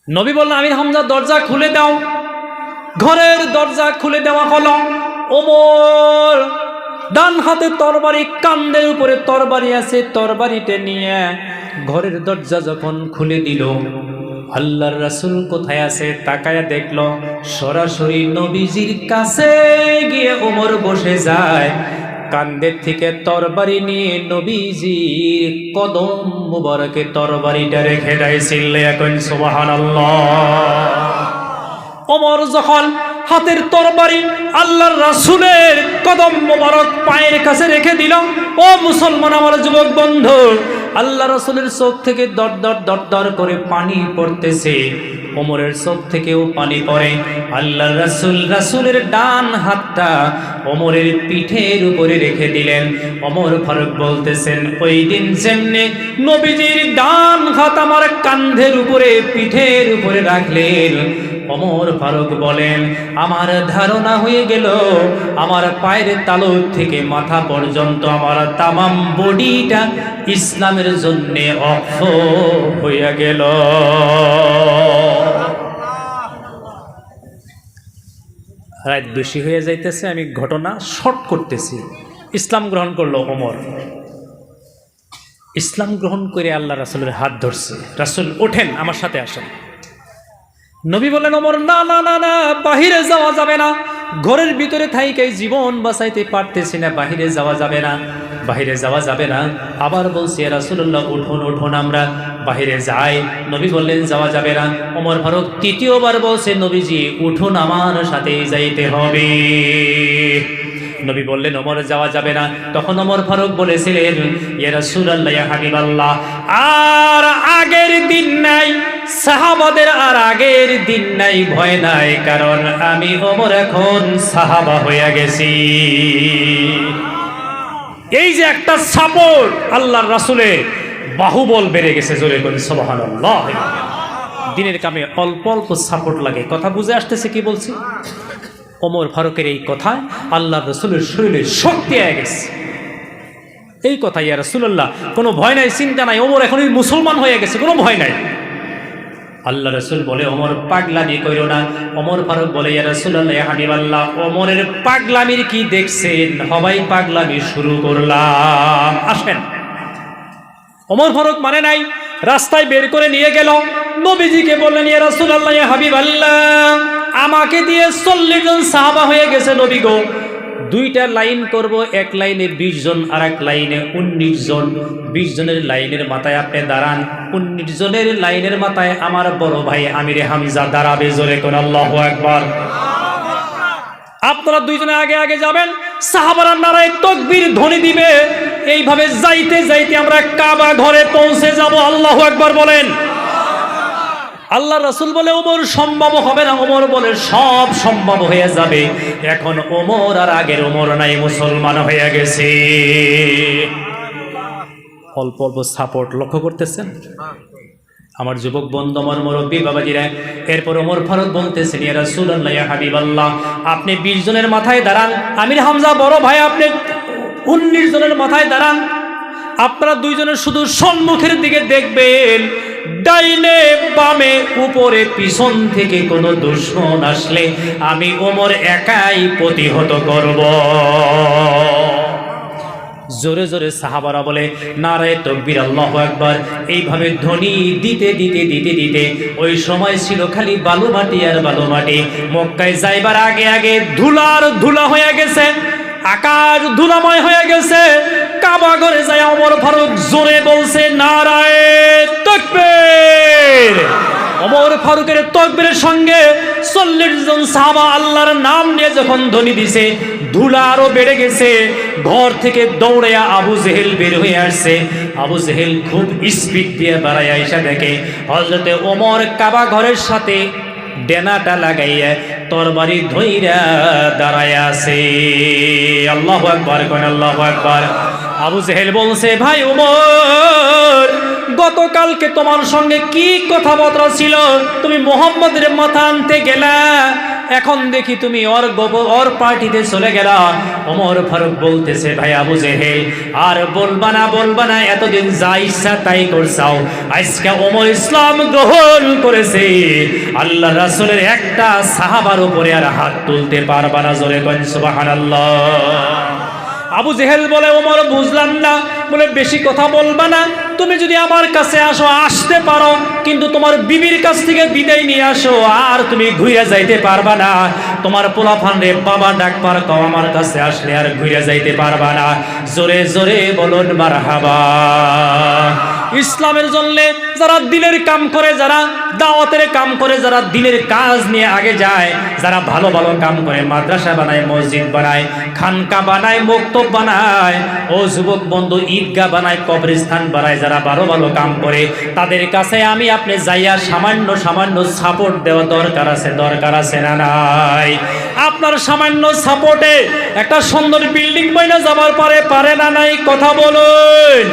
নবী বললেন, আমির হামজা, দরজা খুলে দাও। ঘরের দরজা খুলে দেওয়া হলো। ওমর ডান হাতে তরবারি, কাঁধের উপরে তরবারি আছে, তরবারিতে নিয়ে ঘরের দরজা যখন খুলে দিল, আল্লাহর রাসূল কোথায় আছে তাকায়া দেখলো, সরাসরি নবীজির কাছে গিয়ে ওমর বসে যায়, কাঁধের থেকে তরবারি নিয়ে নবীজির কদম মুবারকে তরবারিটা রেখে দেয়। চিল্লায়া কইন সুবহানাল্লাহ। ওমর যখন হাতের তরবারি আল্লাহর রাসূলের কদম মোবারক পায়ের কাছে রেখে দিল, ও মুসলমান আমার যুবক বন্ধু, আল্লাহ রাসূলের চোখ থেকে দর দর দর দর করে পানি পড়তেছে। ওমরের চোখ থেকেও পানি পড়ে। আল্লাহর রাসূলের ডান হাতটা ওমরের পিঠের উপরে রেখে দিলেন। ওমর ফারুক বলতেছেন, ওই দিন যেমনে নবীজির ডান হাত আমার কাঁধের উপরে, পিঠের উপরে রাখলেন, ওমর ফারুক বলেন, আমার ধারণা হয়ে গেল আমার পায়ের তালু থেকে মাথা পর্যন্ত আমার তামাম বডিটা ইসলামের জন্যে অক্ষ হইয়া গেল। রাত বেশি হয়ে যাইতেছে, আমি ঘটনা শর্ট করতেছি। ইসলাম গ্রহণ করলো ওমর। ইসলাম গ্রহণ করে আল্লাহ রাসূলের হাত ধরছে। রাসূল ওঠেন, আমার সাথে আসেন। নবী বলেন, ওমর না না না না, বাহিরে যাওয়া যাবে না, ঘরের ভিতরে থাইকাই জীবন বাঁচাইতে পারতেছি না, বাহিরে যাওয়া যাবে না, বাহিরে যাওয়া যাবে না। আবার বলছি, রাসূলুল্লাহ উঠুন উঠুন, আমরা বাহিরে যাই। নবী বললেন যাওয়া যাবে না। ওমর ফারুক তৃতীয়বার বলছে, নবীজি উঠুন, আমার সাথে যাইতে হবে। নবী বললেন ওমর যাওয়া যাবে না। তখন ওমর ফারুক বলেছিলেন, ইয়া রাসূলুল্লাহ, ইয়া হাবিবাল্লাহ, আর আগের দিন নাই, সাহাবাদের আর আগের দিন নাই, ভয় নাই, কারণ আমি ওমর এখন সাহাবা হয়ে গেছি। এই যে একটা সাপোর্ট, আল্লাহর রাসূলের বাহুবল বেড়ে গেছে। জোরে বলি সুবহানাল্লাহ। দিনের কামে অল্প অল্প সাপোর্ট লাগে। কথা বুঝে আসতেছে কি বলছি? ওমর ফারুকের এই কথায় আল্লাহর রাসূলের শরীরে শক্তি হয়ে গেছে। এই কথা, ইয়া রাসূলুল্লাহ, কোনো ভয় নাই, চিন্তা নাই, ওমর এখনই মুসলমান হয়ে গেছে, কোনো ভয় নাই। আল্লাহ রাসূল বলে, ওমর পাগলামি কইরো না। ওমর ফারুক বলে, ইয়া রাসূলুল্লাহ, ইয়া হাবিবাল্লাহ, ওমরের পাগলামির কি দেখছেন? সবাই পাগলামি শুরু করলাম, আসেন। ওমর ফারুক মানে নাই, রাস্তায় বের করে নিয়ে গেল। নবীজিকে বললেন, ইয়া রাসূলুল্লাহ, ইয়া হাবিবাল্লাহ, আমাকে দিয়ে 40 জন সাহাবা হয়ে গেছে নবী গো। দুইটা লাইন করব, এক লাইনে 20 জন, আর এক লাইনে 19 জন। 20 জনের লাইনের মাথায় আপনি দাঁড়ান, 19 জনের লাইনের মাথায় আমার বড় ভাই আমিরে হামজা দাঁড়াবে। জোরে কোন আল্লাহু আকবার। আপনারা দুইজনে আগে আগে যাবেন, সাহাবারা নারায়ে তাকবীর ধ্বনি দিবে। এইভাবে যাইতে যাইতে আমরা কাবা ঘরে পৌঁছে যাব। আল্লাহু আকবার বলেন। আল্লাহ রাসূল বলে, ওমর সম্ভব হবে না। ওমর বলে, সব সম্ভব হয়ে যাবে। এখন ওমর আর আগের ওমর নাই, মুসলমান হয়ে গেছে। অল্প অল্প সাপোর্ট লক্ষ্য করতেছেন আমার যুবক বন্ধু, আমার মুরব্বী বাবাজিরা। এরপর ওমর ফারুক বলতেছেন, ইয়া রাসূলুল্লাহ, ইয়া হাবিবাল্লাহ, আপনি 20 জনের মাথায় দাঁড়ান। আমির হামজা বড় ভাই, আপনি 19 জনের মাথায় দাঁড়ান। আপনারা দুইজনের শুধু সম্মুখের দিকে দেখবেন, ডাইনে বামে উপরে পিছন থেকে কোনো দুশমন আসলে আমি ওমর একাই প্রতিহত করব। জোরে জোরে সাহাবারা বলে, নারায়ে তাকবীর, আল্লাহু আকবার। এইভাবে ধ্বনি দিতে দিতে দিতে দিতে ওই সময় ছিল খালি বালু মাটি আর বালু মাটি। মক্কায় যাইবার আগে আগে ধুলার ধুলা হয়ে গেছে, আকাশ ধুলাময় হয়ে গেছে। কাবা ঘরে যায় ওমর ফারুক জোরে বলছে, নারায়ে তাকবীর। ওমর ফারুকের তাকবীরের সঙ্গে 40 জন সাহাবা আল্লাহর নাম নিয়ে যখন ধ্বনি দিছে, ধুলা আরো বেড়ে গেছে। ঘর থেকে দৌড়ে আবু জেহেল বের হয়ে আসছে। আবু জেহেল খুব স্পিড দিয়ে বাড়ায় আইসা দেখে হযরতে ওমর কাবা ঘরের সাথে ডেনাটা লাগাইয়া তরবারি ধইরা দাঁড়ায় আছে। আল্লাহু আকবার কোন, আল্লাহু আকবার। আবু জেহেল বলছে, ভাই ওমর, গতকালকে তোমার সঙ্গে কি কথাবার্তা ছিল? তুমি মুহাম্মদের মাথা আনতে গেলা, এখন দেখি তুমি ওর পার্টিতে চলে গেলা। ওমর ফারুক বলতেছে, ভাই আবু জেহেল, আর বলবা না, এতদিন যা ইচ্ছা তাই করছাও। আজকে ওমর ইসলাম গ্রহণ করেছে, আল্লাহ রাসূলের একটা সাহাবার উপরে আর হাত তুলতে পারবা না। জোরে বলেন সুবহানাল্লাহ। আবু জেহেল বলে, ওমর বুঝলাম না। বলে, বেশি কথা বলবা না, তুমি যদি আমার কাছে আসো আসতে পারো, কিন্তু তোমার বিবির কাছ থেকে বিদায় নিয়ে আসো, আর তুমি ঘুরে যাইতে পারবা না। তোমার পোলাপান রে বাবা ডাকবার কও, আমার কাছে আসলে আর ঘুরে যাইতে পারবা না। জোরে জোরে বলুন মারহাবা। ইসলামের জন্য যারা দিনের কাম করে, যারা দাওয়াতের কাম করে, যারা দিনের কাজ নিয়ে আগে যায়, যারা ভালো ভালো কাম করে, মাদ্রাসা বানায়, মসজিদ বানায়, খানকা বানায়, মক্তব বানায়, ও যুবক বন্ধু, ঈদগাহ বানায়, কবরস্থান বানায়, যারা ভালো ভালো কাম করে, তাদের কাছে আমি আপনি যাইয়া সামান্য সামান্য সাপোর্ট দেওয়া দরকার আছে না নাই? আপনার সামান্য সাপোর্টে একটা সুন্দর বিল্ডিং বইনা যাবার পারে না নাই? কথা বলুন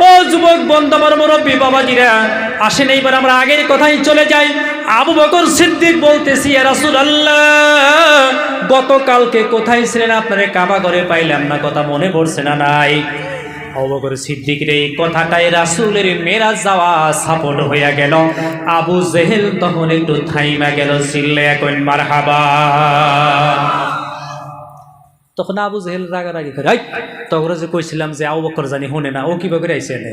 ও যুবক বন্ধু, আমার মুরব্বী বাবাজিরা। আসেন এইবার আমরা আগের কথাই চলে যাই। আবু বকর সিদ্দিক বলতেছি, ইয়া রাসূলুল্লাহ, গতকালকে কোথায় ছিলেন? আপনারে কাবা ঘরে পাইলাম না, কথা মনে পড়ছে না নাই? আবু বকর সিদ্দিকের এই কথাটাই রাসূলের মেরাজ যাওয়া সফল হইয়া গেল। আবু জেহেল তখন একটু থাইমা গেল, চিল্লায়া কইন মারহাবা। তখন আবু জেহেল রাগারাগি করে, এই তখন যে কইছিলাম যে আবু বকর জানি শুনে না, ও কিভাবে করে আইছে এনে?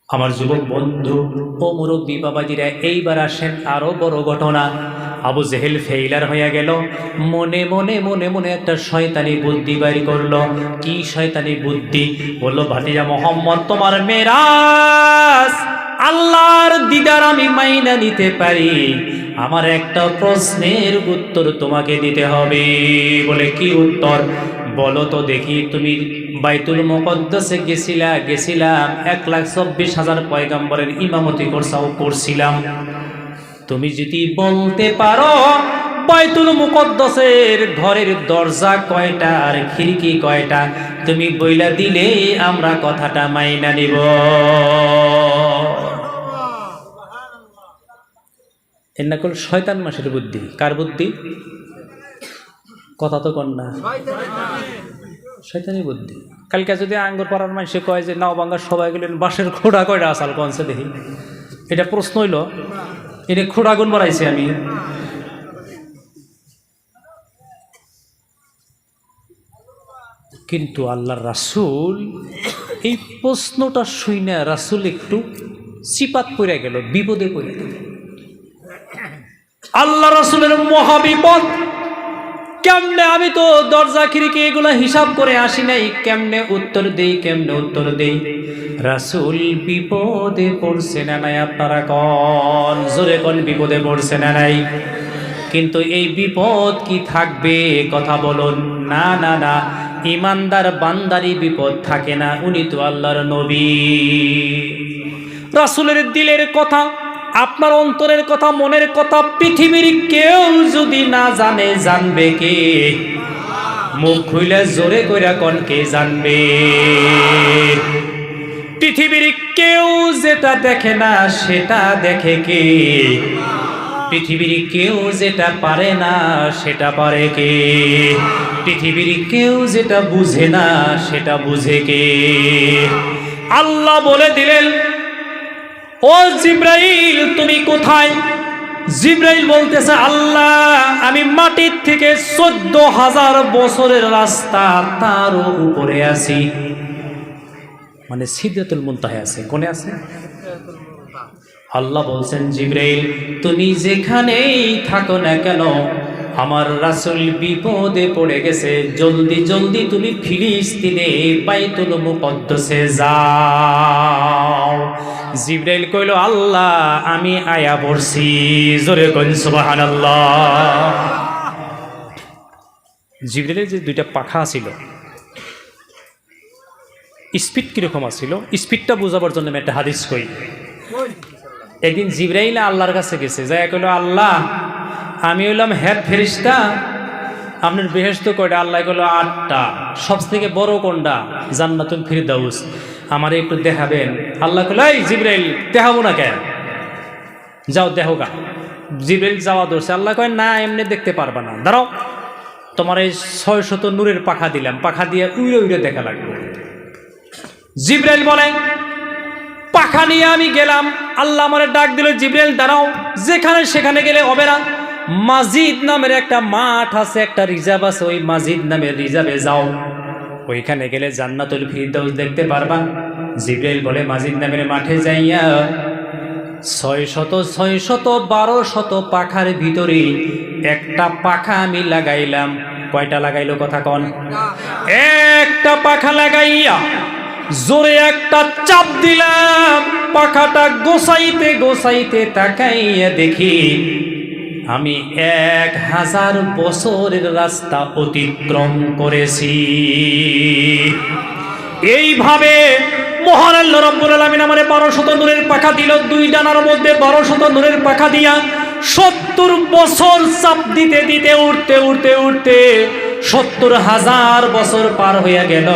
আমার যুবক বন্ধু ও মুরব্বী বাবাজিরা, এইবার আসেন আরো বড় ঘটনা। আবু জেহেল ফেইলার হইয়া গেল, মনে মনে মনে মনে একটা শয়তানি বুদ্ধি বাইর করলো। কি শয়তানি বুদ্ধি? বলল, ভাতিজা মোহাম্মদ, তোমার মেরাজ আল্লাহর দিদার আমি মাইনা নিতে পারি, আমার একটা প্রশ্নের উত্তর তোমাকে দিতে হবে। বলে, কি উত্তর? বলো তো দেখি। তুমি বাইতুল মুকদ্দাসে গেছিলাম, 1,24,000 পয়গম্বরের ইমামতি করছিলাম। তুমি যদি বলতে পারো বাইতুল মুকদ্দাসের ঘরের দরজা কয়টা আর খিড়কি কয়টা, তুমি বইলা দিলে আমরা কথাটা মাইনা নিব। এর নাকল শয়তান মাসের বুদ্ধি। কার বুদ্ধি? কথা তো কন না, শয়তানি বুদ্ধি। কালকে যদি আঙ্গুর পাড়ার মানুষে কয় যে নাও বাঙ্গার সবাই গেলেন, বাঁশের খোড়া কয়টা আসাল কনসে দেখি, এটা প্রশ্ন হইল, এটা খোড়া গুণ বাড়াইছি আমি। কিন্তু আল্লাহর রাসূল এই প্রশ্নটা শুইনা রাসূল একটু সিপাত পড়ে গেল, বিপদে পড়ে গেল। আল্লাহ রাসূলের মহাবিপদ। কেমনে? আমি তো দরজা খিড়কি এগুলো হিসাব করে আসি নাই, কেমনে উত্তর দেই, কেমনে উত্তর দেই? রাসূল বিপদে পড়ছে না নাই? আপনারা কোন, জোরে কোন, বিপদে পড়ছে না নাই? কিন্তু এই বিপদ কি থাকবে? কথা বলুন। না না না, ইমানদার বান্দারি বিপদ থাকে না, উনি তো আল্লাহর নবী। রাসূলের দিলের কথা, আপনার অন্তরের কথা, মনের কথা পৃথিবীর কেউ যদি না জানে, জানবে কে? মুখ খুইলে জোরে কইরা কোন, কে জানবে? পৃথিবীর কেউ যেটা দেখে না সেটা দেখে কে? পৃথিবীর কেউ যেটা পারে না সেটা পারে কে? পৃথিবীর কেউ যেটা বুঝে না সেটা বুঝে কে? আল্লাহ বলে দিলেন, ও জিব্রাইল তুমি কোথায়? জিব্রাইল বলতেছে, আল্লাহ আমি মাটির থেকে 14,000 বছরের রাস্তা তারও উপরে আছি। মানে সিদরাতুল মুনতাহা আছে। কোনে আছে? আল্লাহ বলছেন, জিব্রাইল তুমি যেখানেই থাকো না কেন, আমার রাসূল বিপদে পড়ে গেছে, জলদি জলদি তুমি ফিলিস্তিনে বাইতুল মুকদ্দাসে যাও। জিব্রাইল কইল, আল্লাহ আমি আয়া পড়ছি। জোরে কইন সুবহানাল্লাহ। জিব্রাইলের যে দুইটা পাখা ছিল, স্পিড কিরকম আছিল, স্পিডটা বোঝাবার জন্য আমি একটা হাদিস কই। একদিন জিব্রাইল আল্লাহর কাছে গেছে, যাই কইল, আল্লাহ আমি হইলাম হেড ফেরেশতা, আপনার বেহেশত কয়টা? আল্লাহ কইল 8টা। সবথেকে বড় কোনটা? জান্নাতুল ফিরদাউস। আমারে একটু দেখাবেন? আল্লাহ কইল, এই জিব্রাইল দেখাবো না কেন, যাও দেখো গা। জিব্রাইল যাওয়া ধরছে। আল্লাহ কয়, না এমনি দেখতে পারবা না, দাঁড়াও, তোমার এই 600 নূরের পাখা দিলাম, পাখা দিয়ে উড়ে উড়ে দেখা লাগবে। জিব্রাইল বলে, পাখা নিয়ে আমি গেলাম। আল্লাহ আমারে ডাক দিল, জিব্রাইল দাঁড়াও, যেখানে সেখানে গেলে হবে না। মাজিদ নামের একটা মাঠ আছে, একটা রিজার্ভ আছে, ওই মাজিদ নামের রিজার্ভে যাও, ওইখানে গেলে জান্নাতুল ফিরদাউস দেখতে পারবা। জিব্রাইল বলে, মাজিদ নামের মাঠে যাইয়া 600 পাখার ভিতরে একটা পাখা আমি লাগাইলাম। কয়টা লাগাইলো? কথা কন। একটা পাখা লাগাইয়া জোরে একটা চাপ দিলাম, পাখাটা গোসাইতে গোসাইতে তাকাইয়া দেখি আমি 1000 বছরের রাস্তা অতিক্রম করেছি। এইভাবে মহান আল্লাহ রাব্বুল আলামিন আমারে 1200 নূরের পাখা দিল। 2 ডানার মধ্যে 1200 নূরের পাখা দিয়া 70 বছর চাপ দিতে দিতে উঠতে উঠতে উঠতে 70,000 বছর পার হইয়া গেল।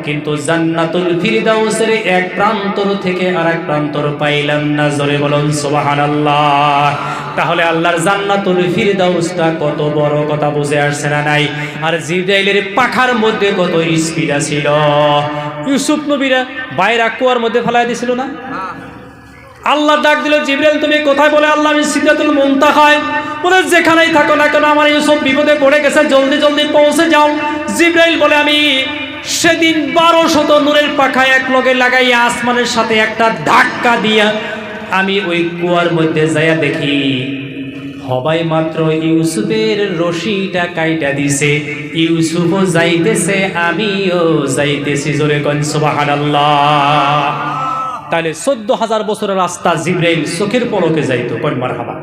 কিন্তু জান্নাতুল ফিরদাউসের এক প্রান্তর থেকে আরেক প্রান্তর পাইলাম না। জোরে বলুন সুবহানাল্লাহ। তাহলে আল্লাহর জান্নাতুল ফিরদাউসটা কত বড়, কথা বুঝে আসছে না নাই? আর জিবরাইলের পাখার মধ্যে কত স্পিড ছিল। ইউসুফ নবীরা বাইরা কুয়ার মধ্যে ফেলাই দিছিল না? আল্লাহ ডাক দিল, জিবরাইল তুমি কোথায়? বলে আল্লাহ আমি সিদরাতুল মুনতাহায়। বলে যেখানেই থাকো না কেন, আমার ইউসুফ বিপদে পড়ে গেছে, জলদি জলদি পৌঁছে যাও। জিবরাইল বলে আমি সেদিন 1200 নূরের পাখা এক লগে লাগাইয়া আসমানের সাথে একটা ধাক্কা দিয়া আমি ওই কুয়ার মধ্যে যাইয়া দেখি হবাই মাত্র ইউসুফের রশিটা কাইটা দিছে। ইউসুফও যাইতেছে, আমিও যাইতেছি। জোরে কোন সুবহানাল্লাহ। তাহলে 14,000 বছরের রাস্তা জিবরাইল চোখের পলকে যাইতো। কোন মারহাবা।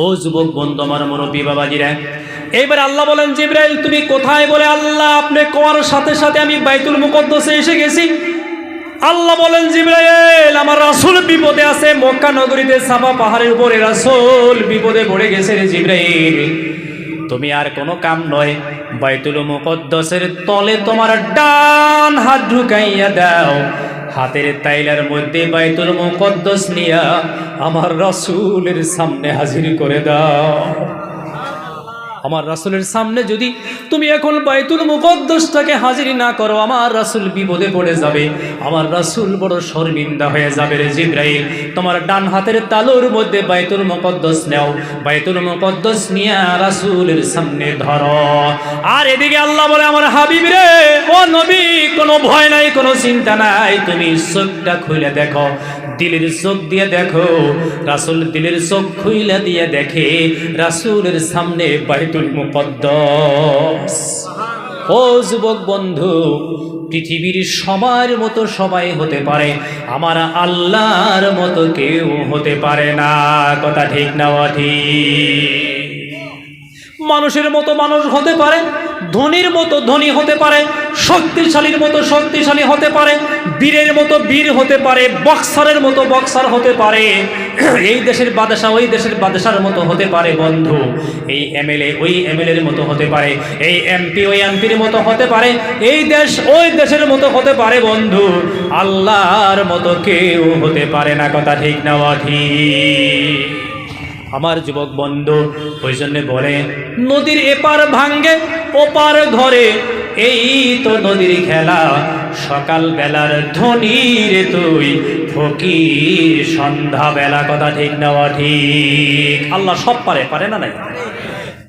ও যুবক বন্ধু আমার, মুরব্বী বাবাজিরা, এইবার আল্লাহ বলেন জিবরাইল তুমি কোথায়? বলে আল্লাহ আপনি কোয়ার সাথে সাথে আমি বাইতুল মুকদ্দাসে এসে গেছি। আল্লাহ বলেন জিবরাইল আমার রাসূল বিপদে আছে, মক্কা নগরীতে সাফা পাহাড়ের উপরে রাসূল বিপদে পড়ে গেছে রে জিবরাইল। তুমি আর কোনো কাম নয়, বাইতুল মুকদ্দাসের তলে তোমার ডান হাত ঢুকাইয়া দাও, হাতের তাইলার মধ্যে বাইতুল মুকদ্দাস নিয়া আমার রাসূলের সামনে হাজির করে দাও। আমার রাসূলের সামনে যদি তুমি এখন বাইতুল মুকদ্দাসটাকে হাজির না করো, আমার রাসূল বিপদে পড়ে যাবে, আমার রাসূল বড় শর্মিন্দা হয়ে যাবে রে জিবরাইল। তোমার ডান হাতের তালুর মধ্যে বাইতুল মুকদ্দাস নাও, বাইতুল মুকদ্দাস নিয়ে রাসূলের সামনে ধরো। আর এদিকে আল্লাহ বলে আমার হাবিব রে, ও নবী, কোনো ভয় নাই, কোনো চিন্তা নাই, তুমি চোখটা খুলে দেখো, দিলের চোখ দিয়ে দেখো। রাসূল দিলের চোখ খুইলা দিয়ে দেখে রাসূলের সামনে বাইতুল মুকদ্দাস। ও যুবক বন্ধু, পৃথিবীর সবার মতো সবাই হতে পারে, আমার আল্লাহর মতো কেউ হতে পারে না। কথা ঠিক না ঠিক? মানুষের মতো মানুষ হতে পারে, ধনীর মতো ধনী হতে পারে, শক্তিশালীর মতো শক্তিশালী হতে পারে, বীরের মতো বীর হতে পারে, বক্সারের মতো বক্সার হতে পারে, এই দেশের বাদশা ওই দেশের বাদশার মতো হতে পারে বন্ধু, এই এমএলএ ওই এমএলএর মতো হতে পারে, এই এমপি ওই এমপির মতো হতে পারে, এই দেশ ওই দেশের মতো হতে পারে বন্ধু, আল্লাহর মতো কেউ হতে পারে না। কথা ঠিক না ঠিক? আমার যুবক বন্ধু, ওই জন্য বলে নদীর এপার ভাঙ্গে ওপার ধরে, এই তো নদীর খেলা, সকাল বেলার ধনী রে তুই, ফকির সন্ধ্যা বেলা। কথা ঠিক না ঠিক? আল্লাহ সব পারে, পারে না নাই?